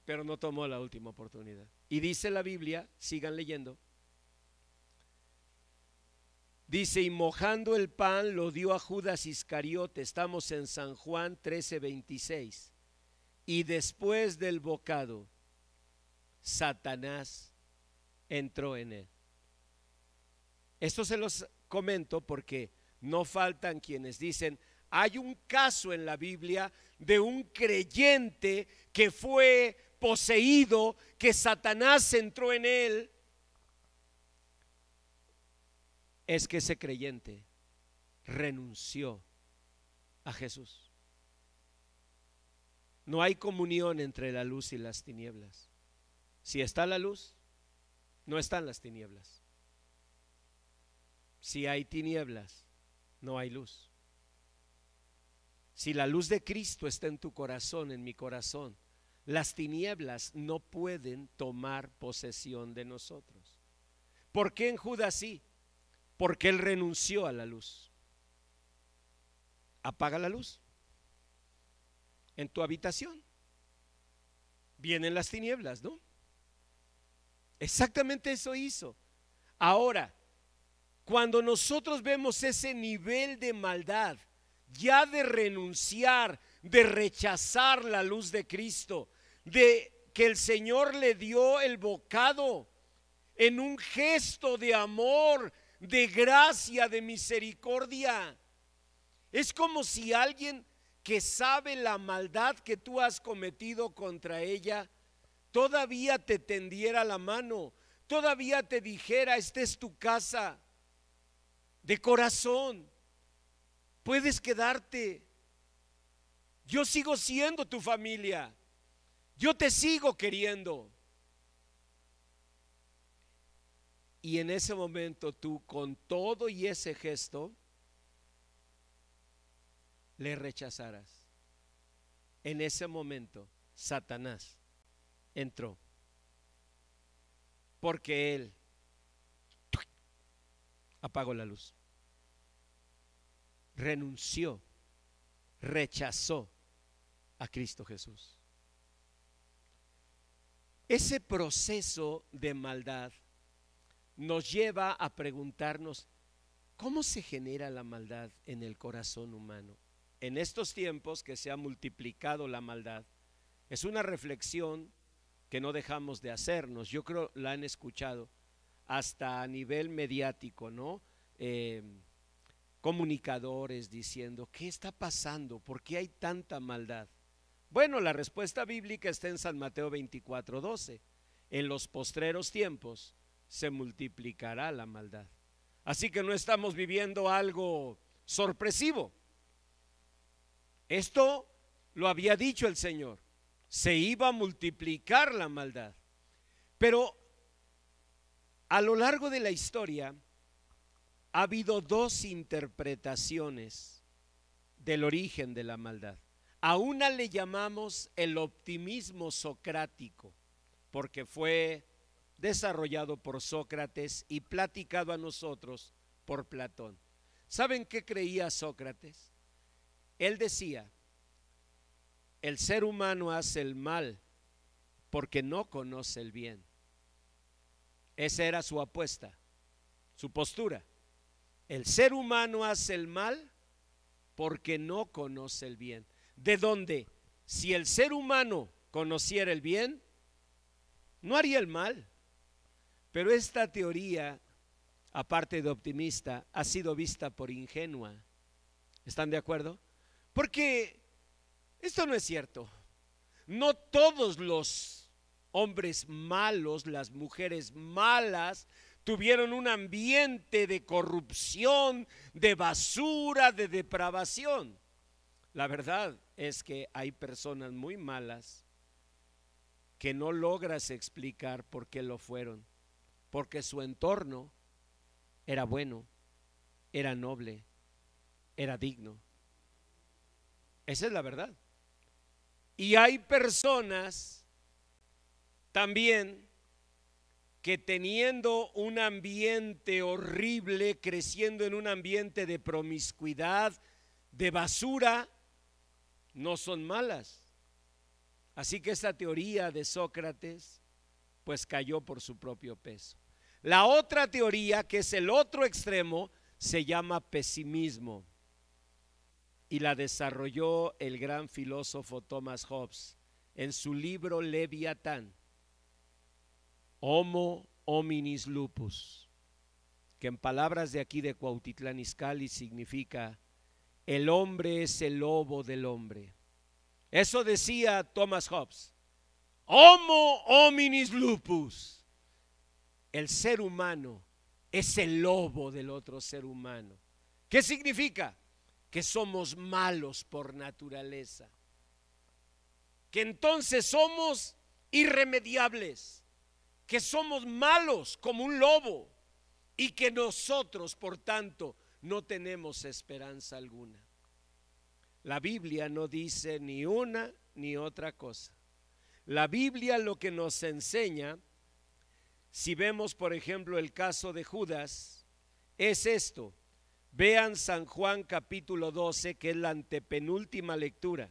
pero no tomó la última oportunidad. Y dice la Biblia, sigan leyendo, dice: y mojando el pan lo dio a Judas Iscariote. Estamos en San Juan 13:26. Y después del bocado, Satanás entró en él. Esto se los comento porque no faltan quienes dicen: hay un caso en la Biblia de un creyente que fue poseído, que Satanás entró en él. Es que ese creyente renunció a Jesús. No hay comunión entre la luz y las tinieblas. Si está la luz, no están las tinieblas. Si hay tinieblas, no hay luz. Si la luz de Cristo está en tu corazón, en mi corazón, las tinieblas no pueden tomar posesión de nosotros. ¿Por qué en Judas sí? Porque él renunció a la luz. Apaga la luz en tu habitación, vienen las tinieblas, ¿no? Exactamente eso hizo. Ahora, cuando nosotros vemos ese nivel de maldad, ya de renunciar, de rechazar la luz de Cristo, de que el Señor le dio el bocado en un gesto de amor, de gracia, de misericordia, es como si alguien que sabe la maldad que tú has cometido contra ella, todavía te tendiera la mano, todavía te dijera: esta es tu casa, de corazón, puedes quedarte, yo sigo siendo tu familia, yo te sigo queriendo. Y en ese momento tú, con todo y ese gesto, le rechazarás. En ese momento Satanás entró, porque él apagó la luz, renunció, rechazó a Cristo Jesús. Ese proceso de maldad nos lleva a preguntarnos: ¿cómo se genera la maldad en el corazón humano? En estos tiempos que se ha multiplicado la maldad, es una reflexión que no dejamos de hacernos. Yo creo la han escuchado hasta a nivel mediático, ¿no? Comunicadores diciendo: ¿qué está pasando? ¿Por qué hay tanta maldad? Bueno, la respuesta bíblica está en San Mateo 24:12. En los postreros tiempos se multiplicará la maldad. Así que no estamos viviendo algo sorpresivo. Esto lo había dicho el Señor, se iba a multiplicar la maldad. Pero a lo largo de la historia ha habido dos interpretaciones del origen de la maldad. A una le llamamos el optimismo socrático, porque fue desarrollado por Sócrates y platicado a nosotros por Platón. ¿Saben qué creía Sócrates? Él decía, el ser humano hace el mal porque no conoce el bien. Esa era su apuesta, su postura. El ser humano hace el mal porque no conoce el bien. ¿De dónde? Si el ser humano conociera el bien, no haría el mal. Pero esta teoría, aparte de optimista, ha sido vista por ingenua. ¿Están de acuerdo? Porque esto no es cierto. No todos los hombres malos, las mujeres malas, tuvieron un ambiente de corrupción, de basura, de depravación. La verdad es que hay personas muy malas que no logras explicar por qué lo fueron, porque su entorno era bueno, era noble, era digno. Esa es la verdad. Y hay personas también que teniendo un ambiente horrible, creciendo en un ambiente de promiscuidad, de basura, no son malas. Así que esta teoría de Sócrates pues cayó por su propio peso. La otra teoría, que es el otro extremo, se llama pesimismo y la desarrolló el gran filósofo Thomas Hobbes en su libro Leviatán, Homo hominis lupus, que en palabras de aquí de Cuautitlán Izcalli significa el hombre es el lobo del hombre. Eso decía Thomas Hobbes. Homo hominis lupus. El ser humano es el lobo del otro ser humano. ¿Qué significa? Que somos malos por naturaleza. Que entonces somos irremediables. Que somos malos como un lobo. Y que nosotros, por tanto, no tenemos esperanza alguna. La Biblia no dice ni una ni otra cosa. La Biblia lo que nos enseña, si vemos por ejemplo el caso de Judas, es esto. Vean San Juan capítulo 12, que es la antepenúltima lectura.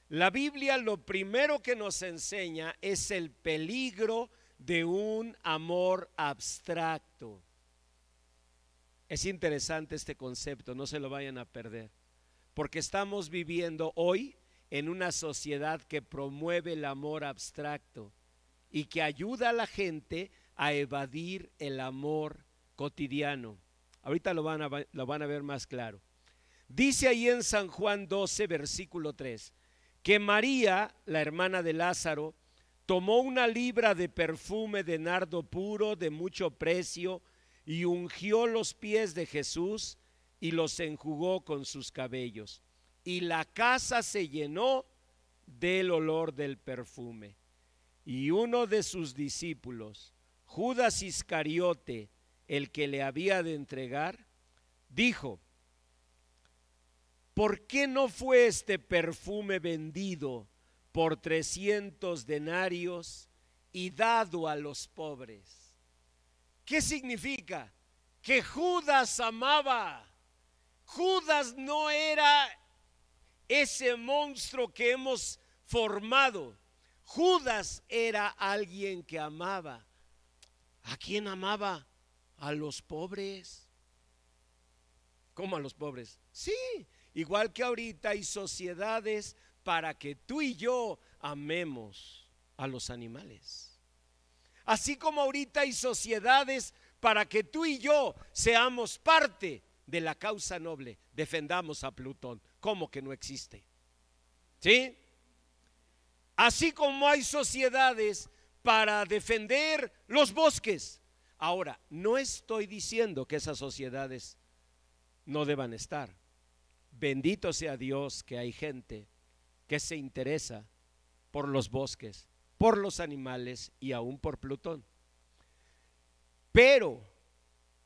La Biblia lo primero que nos enseña es el peligro de un amor abstracto. Es interesante este concepto, no se lo vayan a perder, porque estamos viviendo hoy en una sociedad que promueve el amor abstracto y que ayuda a la gente a evadir el amor cotidiano. Ahorita lo van a ver más claro. Dice ahí en San Juan 12, versículo 3, que María, la hermana de Lázaro, tomó una libra de perfume de nardo puro de mucho precio y ungió los pies de Jesús y los enjugó con sus cabellos. Y la casa se llenó del olor del perfume. Y uno de sus discípulos, Judas Iscariote, el que le había de entregar, dijo: ¿por qué no fue este perfume vendido por 300 denarios y dado a los pobres? ¿Qué significa? Que Judas amaba. Judas no era ese monstruo que hemos formado. Judas era alguien que amaba. ¿A quién amaba? A los pobres. ¿Cómo a los pobres? Sí, igual que ahorita hay sociedades para que tú y yo amemos a los animales. Así como ahorita hay sociedades para que tú y yo seamos parte de la causa noble, defendamos a Plutón. ¿Cómo que no existe? ¿Sí? Así como hay sociedades para defender los bosques. Ahora, no estoy diciendo que esas sociedades no deban estar. Bendito sea Dios que hay gente que se interesa por los bosques, por los animales y aún por Plutón. Pero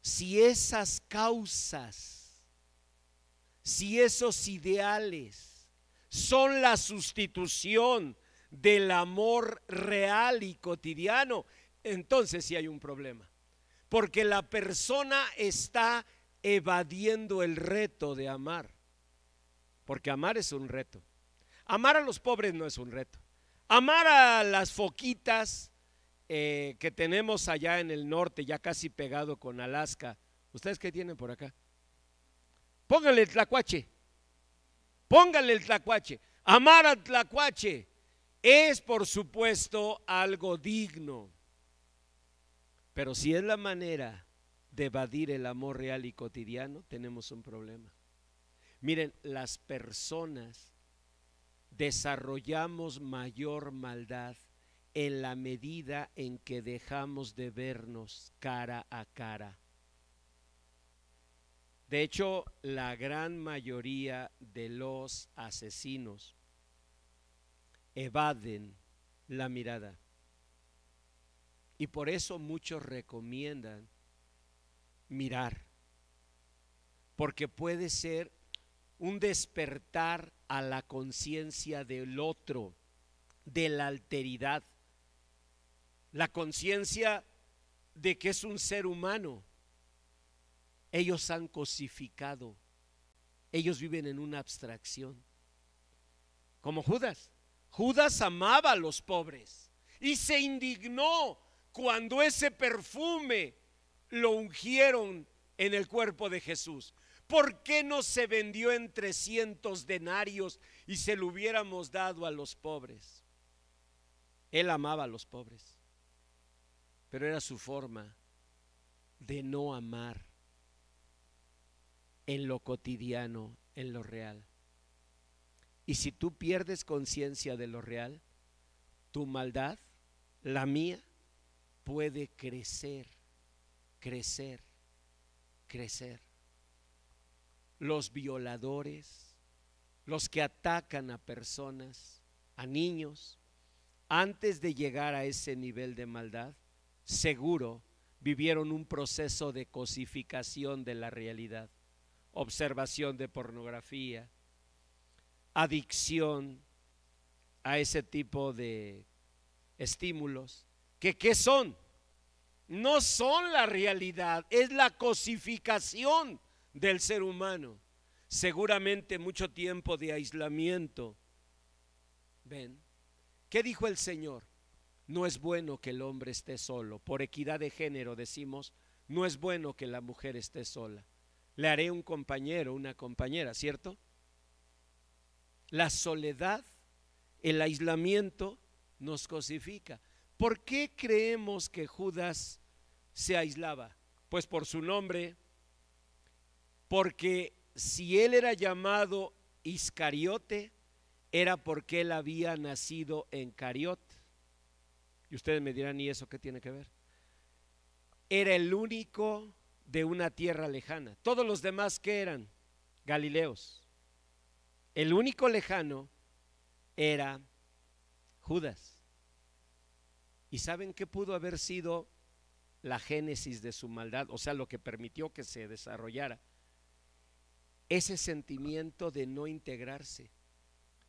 si esas causas si esos ideales son la sustitución del amor real y cotidiano, entonces sí hay un problema, porque la persona está evadiendo el reto de amar, porque amar es un reto. Amar a los pobres no es un reto. Amar a las foquitas que tenemos allá en el norte, ya casi pegado con Alaska. ¿Ustedes qué tienen por acá? Pónganle el tlacuache. Pónganle el tlacuache. Amar al tlacuache es, por supuesto, algo digno. Pero si es la manera de evadir el amor real y cotidiano, tenemos un problema. Miren, las personas desarrollamos mayor maldad en la medida en que dejamos de vernos cara a cara. De hecho, la gran mayoría de los asesinos evaden la mirada. Y por eso muchos recomiendan mirar, porque puede ser un despertar a la conciencia del otro, de la alteridad, la conciencia de que es un ser humano. Ellos han cosificado, ellos viven en una abstracción, como Judas. Judas amaba a los pobres y se indignó cuando ese perfume lo ungieron en el cuerpo de Jesús. ¿Por qué no se vendió en 300 denarios y se lo hubiéramos dado a los pobres? Él amaba a los pobres, pero era su forma de no amar en lo cotidiano, en lo real. Y si tú pierdes conciencia de lo real, tu maldad, la mía, puede crecer, crecer, crecer. Los violadores, los que atacan a personas, a niños, antes de llegar a ese nivel de maldad, seguro vivieron un proceso de cosificación de la realidad, observación de pornografía, adicción a ese tipo de estímulos, que ¿qué son? No son la realidad, es la cosificación del ser humano. Seguramente mucho tiempo de aislamiento. ¿Ven? ¿Qué dijo el Señor? No es bueno que el hombre esté solo. Por equidad de género decimos, no es bueno que la mujer esté sola. Le haré un compañero, una compañera, ¿cierto? La soledad, el aislamiento nos cosifica. ¿Por qué creemos que Judas se aislaba? Pues por su nombre, porque si él era llamado Iscariote, era porque él había nacido en Cariot. Y ustedes me dirán, ¿y eso qué tiene que ver? Era el único de una tierra lejana. Todos los demás, ¿qué eran? Galileos. El único lejano era Judas. ¿Y saben qué pudo haber sido la génesis de su maldad? O sea, lo que permitió que se desarrollara ese sentimiento de no integrarse.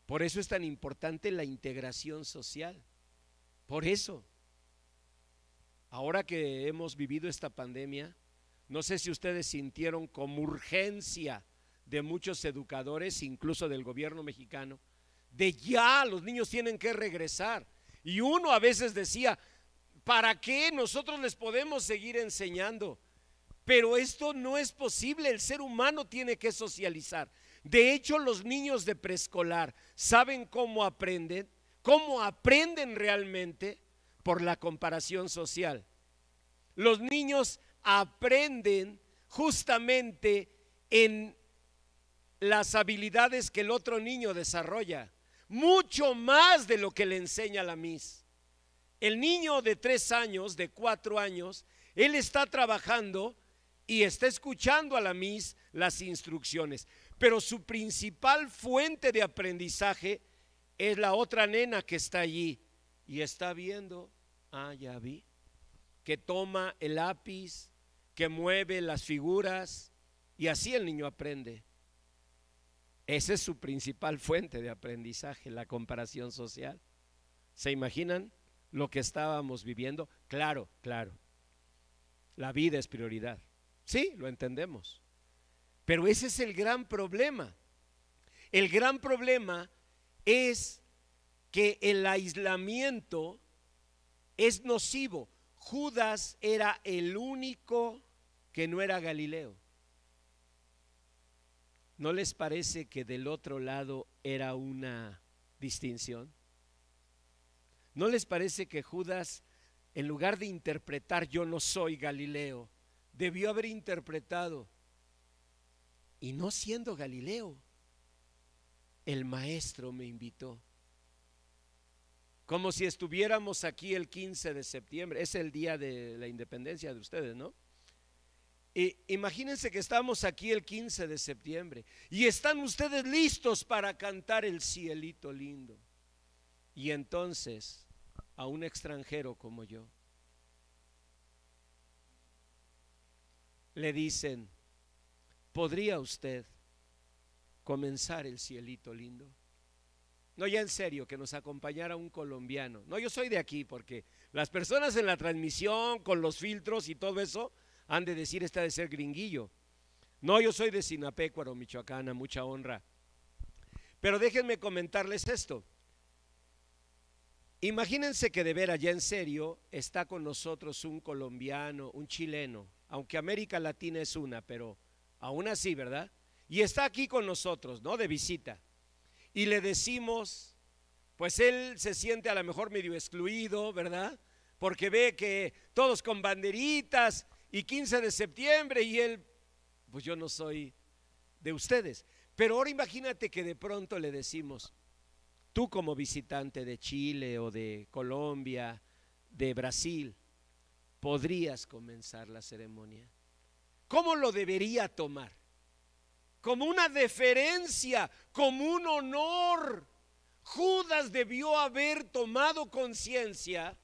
Por eso es tan importante la integración social. Por eso, ahora que hemos vivido esta pandemia, no sé si ustedes sintieron como urgencia de muchos educadores, incluso del gobierno mexicano, de ya los niños tienen que regresar. Y uno a veces decía, ¿para qué nosotros les podemos seguir enseñando? Pero esto no es posible, el ser humano tiene que socializar. De hecho, los niños de preescolar saben cómo aprenden realmente por la comparación social. Los niños aprenden justamente en las habilidades que el otro niño desarrolla, mucho más de lo que le enseña la Miss. El niño de 3 años, de 4 años, él está trabajando y está escuchando a la Miss las instrucciones, pero su principal fuente de aprendizaje es la otra nena que está allí y está viendo, ya vi, que toma el lápiz, que mueve las figuras, y así el niño aprende. Esa es su principal fuente de aprendizaje, la comparación social. ¿Se imaginan lo que estábamos viviendo? Claro, claro. La vida es prioridad. Sí, lo entendemos. Pero ese es el gran problema. El gran problema es que el aislamiento es nocivo. Judas era el único que no era Galileo. ¿No les parece que del otro lado era una distinción? ¿No les parece que Judas, en lugar de interpretar yo no soy Galileo, debió haber interpretado, y no siendo Galileo, el maestro me invitó? Como si estuviéramos aquí el 15 de septiembre, es el día de la independencia de ustedes, ¿no? Imagínense que estamos aquí el 15 de septiembre y están ustedes listos para cantar el cielito lindo. Y entonces a un extranjero como yo le dicen, ¿podría usted comenzar el cielito lindo? No, ya en serio, que nos acompañara un colombiano. No, yo soy de aquí, porque las personas en la transmisión con los filtros y todo eso han de decir, este ha de ser gringuillo. No, yo soy de Sinapecuaro, Michoacán, a mucha honra. Pero déjenme comentarles esto. Imagínense que de veras, ya en serio, está con nosotros un colombiano, un chileno, aunque América Latina es una, pero aún así, ¿verdad? Y está aquí con nosotros, ¿no? De visita. Y le decimos, pues él se siente a lo mejor medio excluido, ¿verdad? Porque ve que todos con banderitas y 15 de septiembre y él, pues yo no soy de ustedes. Pero ahora imagínate que de pronto le decimos, tú como visitante de Chile o de Colombia, de Brasil, podrías comenzar la ceremonia. ¿Cómo lo debería tomar? Como una deferencia, como un honor. Judas debió haber tomado conciencia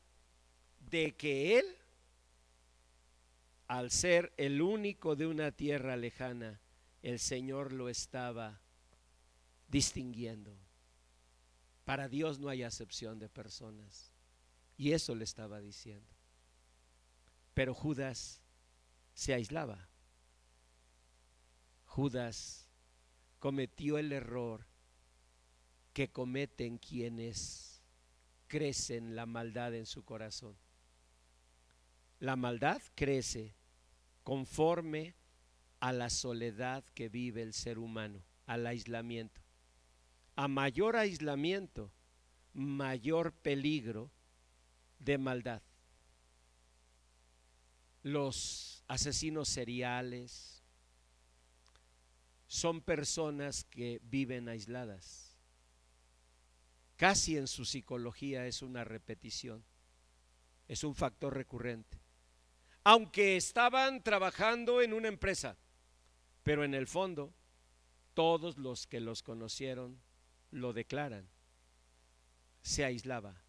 de que él, al ser el único de una tierra lejana, el Señor lo estaba distinguiendo. Para Dios no hay acepción de personas, y eso le estaba diciendo. Pero Judas se aislaba. Judas cometió el error que cometen quienes crecen la maldad en su corazón. La maldad crece conforme a la soledad que vive el ser humano, al aislamiento. A mayor aislamiento, mayor peligro de maldad. Los asesinos seriales son personas que viven aisladas. Casi en su psicología es una repetición, es un factor recurrente. Aunque estaban trabajando en una empresa, pero en el fondo todos los que los conocieron lo declaran, se aislaba.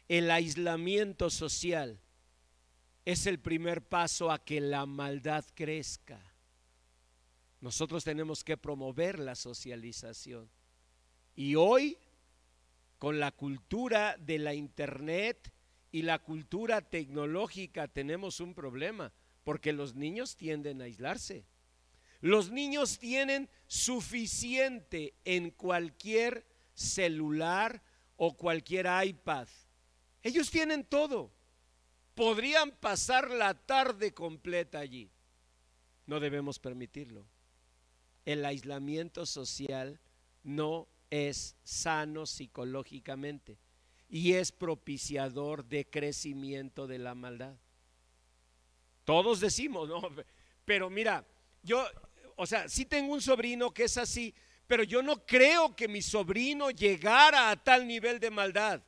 El aislamiento social es el primer paso a que la maldad crezca. Nosotros tenemos que promover la socialización. Y hoy, con la cultura de la internet y la cultura tecnológica, tenemos un problema, porque los niños tienden a aislarse. Los niños tienen suficiente en cualquier celular o cualquier iPad. Ellos tienen todo. Podrían pasar la tarde completa allí. No debemos permitirlo. El aislamiento social no es sano psicológicamente y es propiciador de crecimiento de la maldad. Todos decimos, no, pero mira, yo, sí tengo un sobrino que es así, pero yo no creo que mi sobrino llegara a tal nivel de maldad.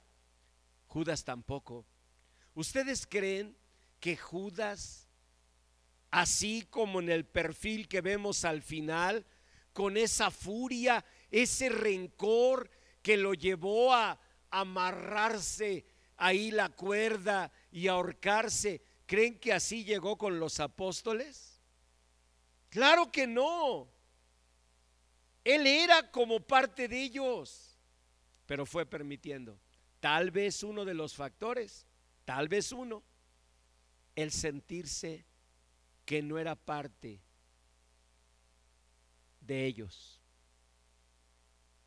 Judas tampoco. ¿Ustedes creen que Judas, así como en el perfil que vemos al final, con esa furia, ese rencor que lo llevó a amarrarse ahí la cuerda y ahorcarse, creen que así llegó con los apóstoles? Claro que no. Él era como parte de ellos, pero fue permitiendo. Tal vez uno de los factores, tal vez uno, el sentirse que no era parte de ellos.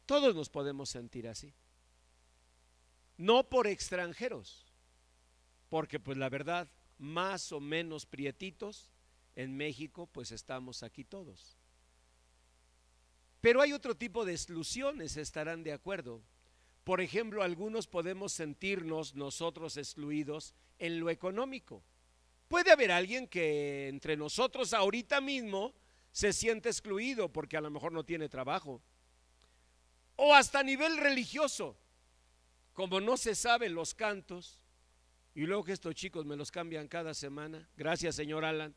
Todos nos podemos sentir así. No por extranjeros, porque pues la verdad, más o menos prietitos, en México pues estamos aquí todos. Pero hay otro tipo de exclusiones, estarán de acuerdo. Por ejemplo, algunos podemos sentirnos nosotros excluidos en lo económico. Puede haber alguien que entre nosotros ahorita mismo se siente excluido porque a lo mejor no tiene trabajo. O hasta a nivel religioso, como no se saben los cantos, y luego que estos chicos me los cambian cada semana, gracias señor Alan,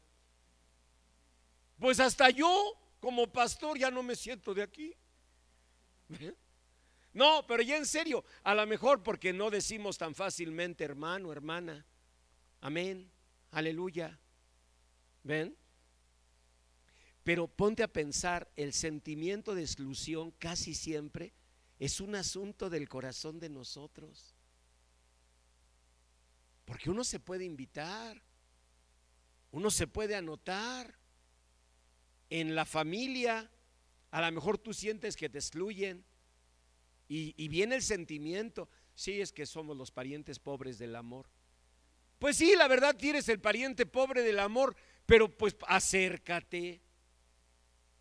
pues hasta yo como pastor ya no me siento de aquí. No, pero ya en serio, a lo mejor porque no decimos tan fácilmente hermano, hermana, amén, aleluya, ¿ven? Pero ponte a pensar, el sentimiento de exclusión casi siempre es un asunto del corazón de nosotros. Porque uno se puede invitar, uno se puede anotar. En la familia, a lo mejor tú sientes que te excluyen y viene el sentimiento, sí, es que somos los parientes pobres del amor. Pues sí, la verdad tienes el pariente pobre del amor, pero pues acércate.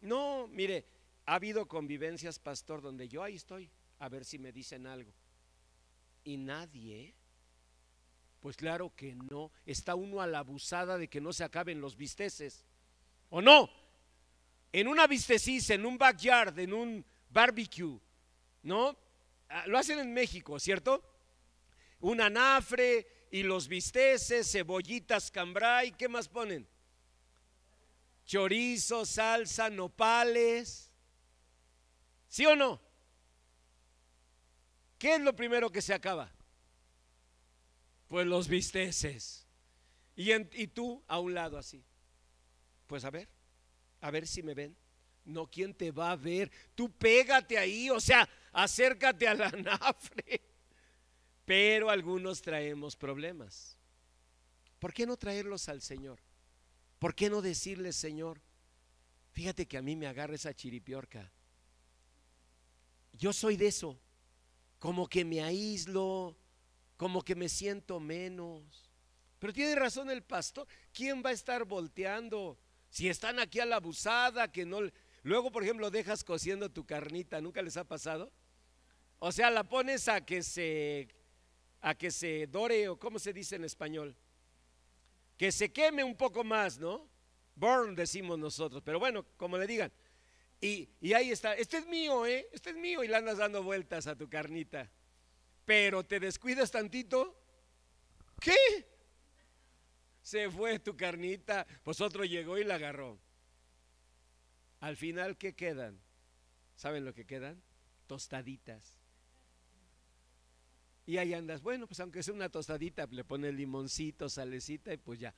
No, mire, ha habido convivencias, pastor, donde yo ahí estoy, a ver si me dicen algo. Y nadie, pues claro que no, está uno a la abusada de que no se acaben los bisteces, ¿o no? En una vistecís, en un backyard, en un barbecue, ¿no? Lo hacen en México, ¿cierto? Un anafre y los bisteces, cebollitas cambray, ¿qué más ponen? Chorizo, salsa, nopales. ¿Sí o no? ¿Qué es lo primero que se acaba? Pues los bisteces. Y tú a un lado así. Pues a ver si me ven. No, ¿quién te va a ver? Tú pégate ahí, o sea, acércate al anafre. Pero algunos traemos problemas. ¿Por qué no traerlos al Señor? ¿Por qué no decirle, Señor, fíjate que a mí me agarra esa chiripiorca? Yo soy de eso, como que me aíslo, como que me siento menos. Pero tiene razón el pastor, ¿quién va a estar volteando? Si están aquí a la abusada, que no. Luego, por ejemplo, dejas cociendo tu carnita, ¿nunca les ha pasado? O sea, la pones a que se dore, o ¿cómo se dice en español? Que se queme un poco más, ¿no? Burn decimos nosotros, pero bueno, como le digan. Y ahí está, este es mío, este es mío, y le andas dando vueltas a tu carnita. Pero te descuidas tantito, ¿qué? Se fue tu carnita, pues otro llegó y la agarró. Al final, ¿qué quedan? ¿Saben lo que quedan? Tostaditas. Y ahí andas, bueno, pues aunque sea una tostadita, le pones limoncito, salecita y pues ya.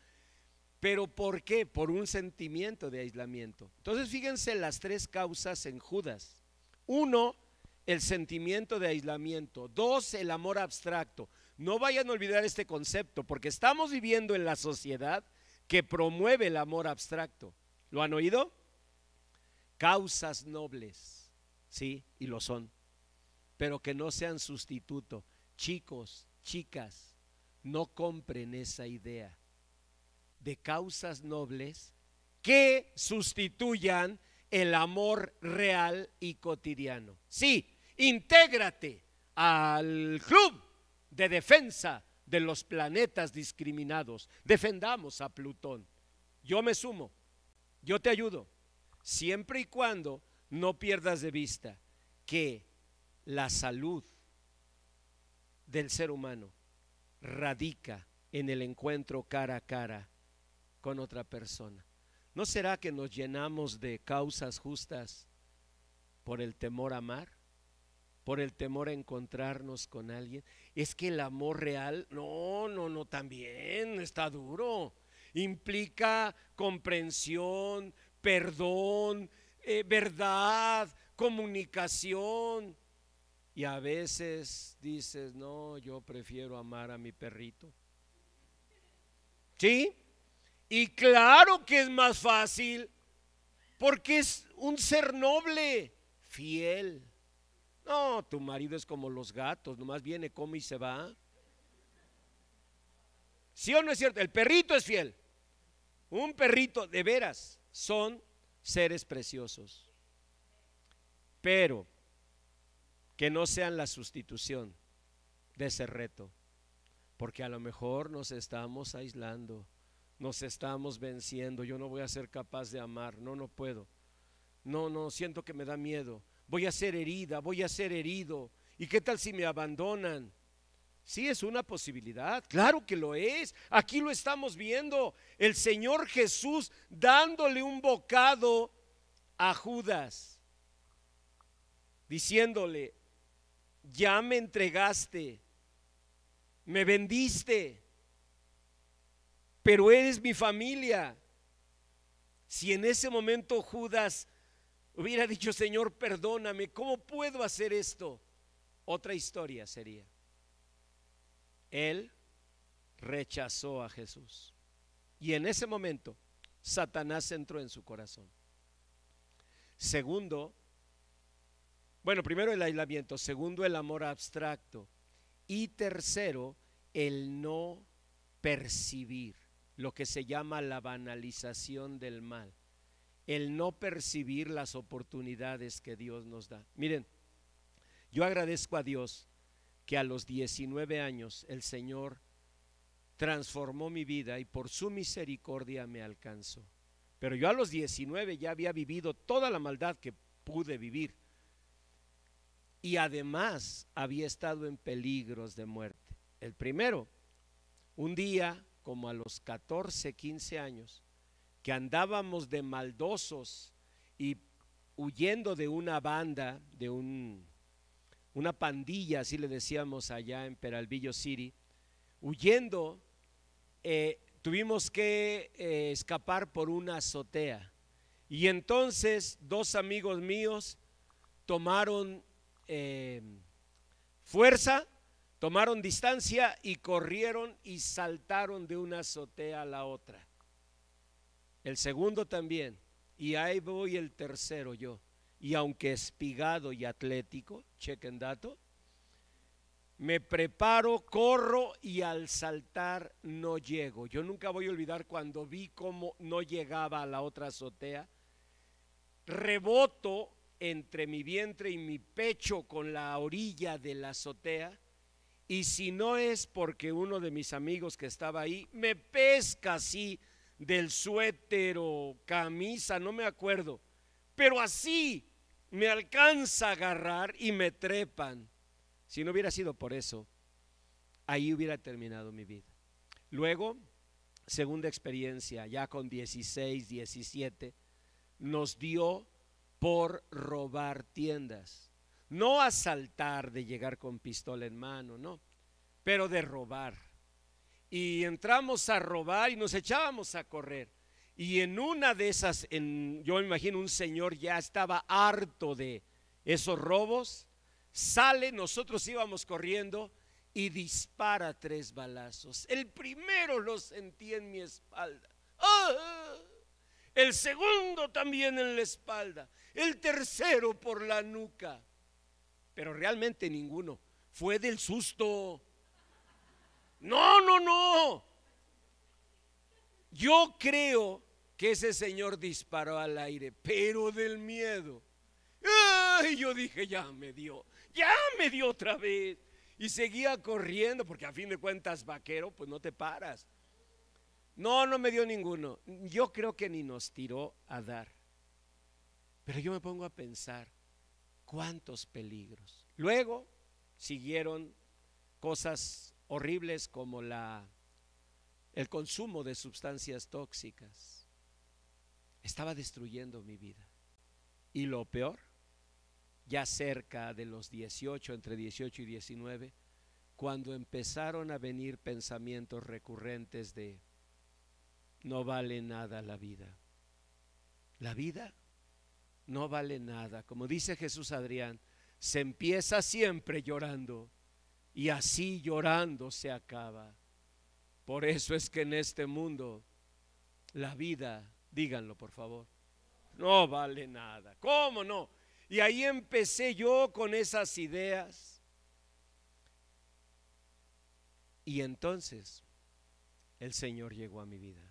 ¿Pero por qué? Por un sentimiento de aislamiento. Entonces fíjense las tres causas en Judas. Uno, el sentimiento de aislamiento. Dos, el amor abstracto. No vayan a olvidar este concepto, porque estamos viviendo en la sociedad que promueve el amor abstracto. ¿Lo han oído? Causas nobles, sí, y lo son, pero que no sean sustituto. Chicos, chicas, no compren esa idea de causas nobles que sustituyan el amor real y cotidiano. Sí, intégrate al club de defensa de los planetas discriminados. Defendamos a Plutón. Yo me sumo, yo te ayudo, siempre y cuando no pierdas de vista que la salud del ser humano radica en el encuentro cara a cara con otra persona. ¿No será que nos llenamos de causas justas por el temor a amar? Por el temor a encontrarnos con alguien. Es que el amor real, no, también está duro. Implica comprensión, perdón, verdad, comunicación. Y a veces dices, no, yo prefiero amar a mi perrito. ¿Sí? Y claro que es más fácil, porque es un ser noble, fiel. No, tu marido es como los gatos, nomás viene, come y se va. ¿Sí o no es cierto? El perrito es fiel. Un perrito, de veras, son seres preciosos. Pero que no sean la sustitución de ese reto, porque a lo mejor nos estamos aislando, nos estamos venciendo. Yo no voy a ser capaz de amar, no puedo. No, siento que me da miedo. Voy a ser herida, voy a ser herido. ¿Y qué tal si me abandonan? Sí, es una posibilidad, claro que lo es. Aquí lo estamos viendo, el Señor Jesús dándole un bocado a Judas, diciéndole, ya me entregaste, me vendiste, pero eres mi familia. Si en ese momento Judas hubiera dicho, Señor, perdóname, ¿cómo puedo hacer esto? Otra historia sería. Él rechazó a Jesús. Y en ese momento, Satanás entró en su corazón. Segundo, bueno, primero el aislamiento, segundo el amor abstracto y tercero el no percibir, lo que se llama la banalización del mal, el no percibir las oportunidades que Dios nos da. Miren, yo agradezco a Dios que a los 19 años el Señor transformó mi vida y por su misericordia me alcanzó. Pero yo a los 19 ya había vivido toda la maldad que pude vivir. Y además había estado en peligros de muerte. El primero, un día como a los 14, 15 años, que andábamos de maldosos y huyendo de una banda, de una pandilla, así le decíamos allá en Peralvillo City, huyendo, tuvimos que escapar por una azotea. Y entonces dos amigos míos tomaron fuerza, tomaron distancia y corrieron y saltaron de una azotea a la otra. El segundo también, y ahí voy el tercero yo. Y aunque espigado y atlético, chequen dato, me preparo, corro y al saltar no llego. Yo nunca voy a olvidar cuando vi cómo no llegaba a la otra azotea. Reboto entre mi vientre y mi pecho con la orilla de la azotea, y si no es porque uno de mis amigos que estaba ahí me pesca así del suéter o camisa, no me acuerdo, pero así me alcanza a agarrar y me trepan. Si no hubiera sido por eso, ahí hubiera terminado mi vida. Luego, segunda experiencia, ya con 16, 17, nos dio por robar tiendas. No asaltar de llegar con pistola en mano, no, pero de robar. Y entramos a robar y nos echábamos a correr. Y en una de esas, yo me imagino un señor ya estaba harto de esos robos, sale, nosotros íbamos corriendo y dispara 3 balazos. El primero lo sentí en mi espalda. ¡Ah! El segundo también en la espalda. El tercero por la nuca. Pero realmente ninguno. Fue del susto. No. Yo creo que ese señor disparó al aire, pero del miedo. ¡Ay! Yo dije, ya me dio otra vez. Y seguía corriendo, porque a fin de cuentas, vaquero, pues no te paras. No me dio ninguno. Yo creo que ni nos tiró a dar. Pero yo me pongo a pensar, cuántos peligros. Luego siguieron cosas horribles como el consumo de sustancias tóxicas. Estaba destruyendo mi vida. Y lo peor, ya cerca de los 18, entre 18 y 19, cuando empezaron a venir pensamientos recurrentes de no vale nada la vida. La vida no vale nada. Como dice Jesús Adrián, se empieza siempre llorando y así llorando se acaba. Por eso es que en este mundo la vida, díganlo por favor, no vale nada. ¿Cómo no? Y ahí empecé yo con esas ideas. Y entonces el Señor llegó a mi vida.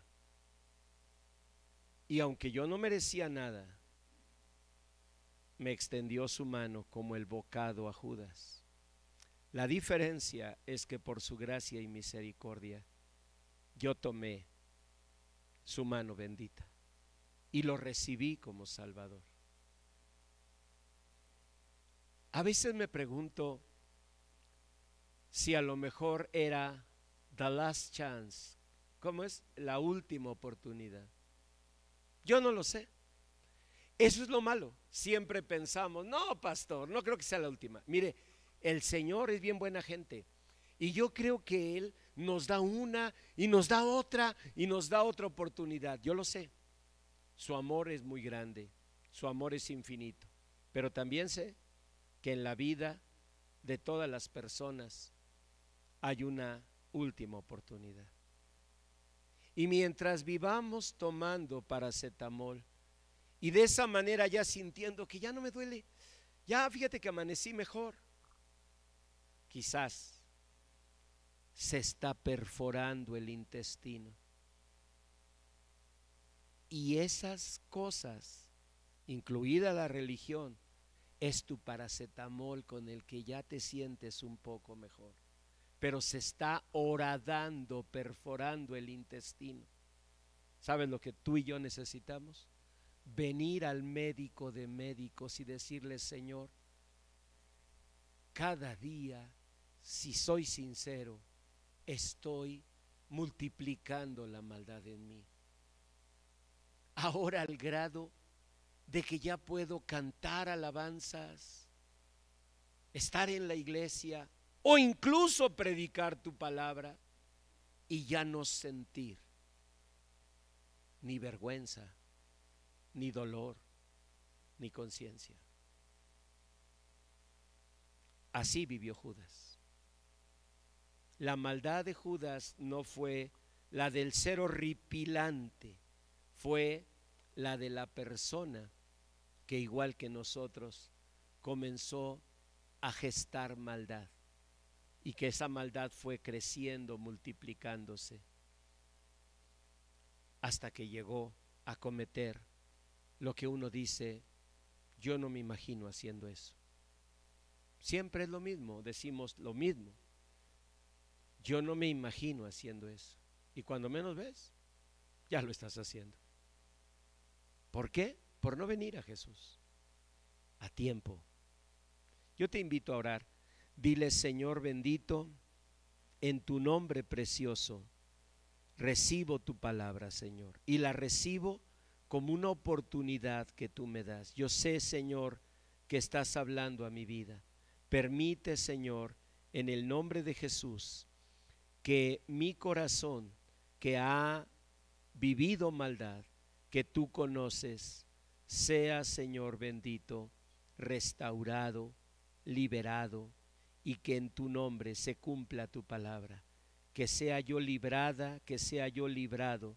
Y aunque yo no merecía nada, me extendió su mano como el bocado a Judas. La diferencia es que por su gracia y misericordia yo tomé su mano bendita y lo recibí como Salvador. A veces me pregunto si a lo mejor era the last chance, ¿cómo es? La última oportunidad. Yo no lo sé. Eso es lo malo. Siempre pensamos, no, pastor, no creo que sea la última. Mire, el Señor es bien buena gente y yo creo que Él nos da una y nos da otra y nos da otra oportunidad. Yo lo sé. Su amor es muy grande, su amor es infinito, pero también sé que en la vida de todas las personas hay una última oportunidad. Y mientras vivamos tomando paracetamol y de esa manera ya sintiendo que ya no me duele, ya fíjate que amanecí mejor, quizás se está perforando el intestino. Y esas cosas, incluida la religión, es tu paracetamol con el que ya te sientes un poco mejor. Pero se está horadando, perforando el intestino. ¿Sabes lo que tú y yo necesitamos? Venir al médico de médicos y decirle: Señor, cada día, si soy sincero, estoy multiplicando la maldad en mí. Ahora al grado de que ya puedo cantar alabanzas, estar en la iglesia o incluso predicar tu palabra y ya no sentir ni vergüenza, ni dolor, ni conciencia. Así vivió Judas. La maldad de Judas no fue la del ser horripilante, fue la de la persona que, igual que nosotros, comenzó a gestar maldad y que esa maldad fue creciendo, multiplicándose, hasta que llegó a cometer lo que uno dice: yo no me imagino haciendo eso. Siempre es lo mismo, decimos lo mismo. Yo no me imagino haciendo eso. Y cuando menos ves, ya lo estás haciendo. ¿Por qué? Por no venir a Jesús a tiempo. Yo te invito a orar. Dile: Señor bendito, en tu nombre precioso recibo tu palabra, Señor, y la recibo como una oportunidad que tú me das. Yo sé, Señor, que estás hablando a mi vida. Permite, Señor, en el nombre de Jesús, que mi corazón, que ha vivido maldad, que tú conoces, sea, Señor bendito, restaurado, liberado, y que en tu nombre se cumpla tu palabra. Que sea yo librada, que sea yo librado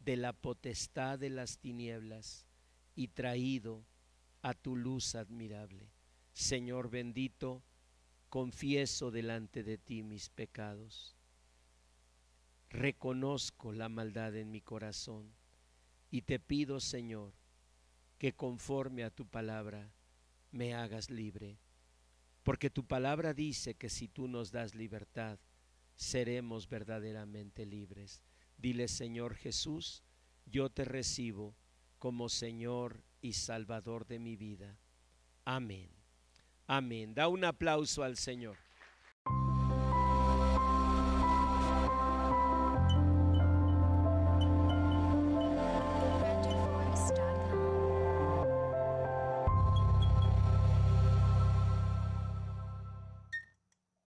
de la potestad de las tinieblas y traído a tu luz admirable. Señor bendito, confieso delante de ti mis pecados. Reconozco la maldad en mi corazón y te pido, Señor, que conforme a tu palabra me hagas libre, porque tu palabra dice que si tú nos das libertad, seremos verdaderamente libres. Dile: Señor Jesús, yo te recibo como Señor y Salvador de mi vida. Amén. Amén. Da un aplauso al Señor.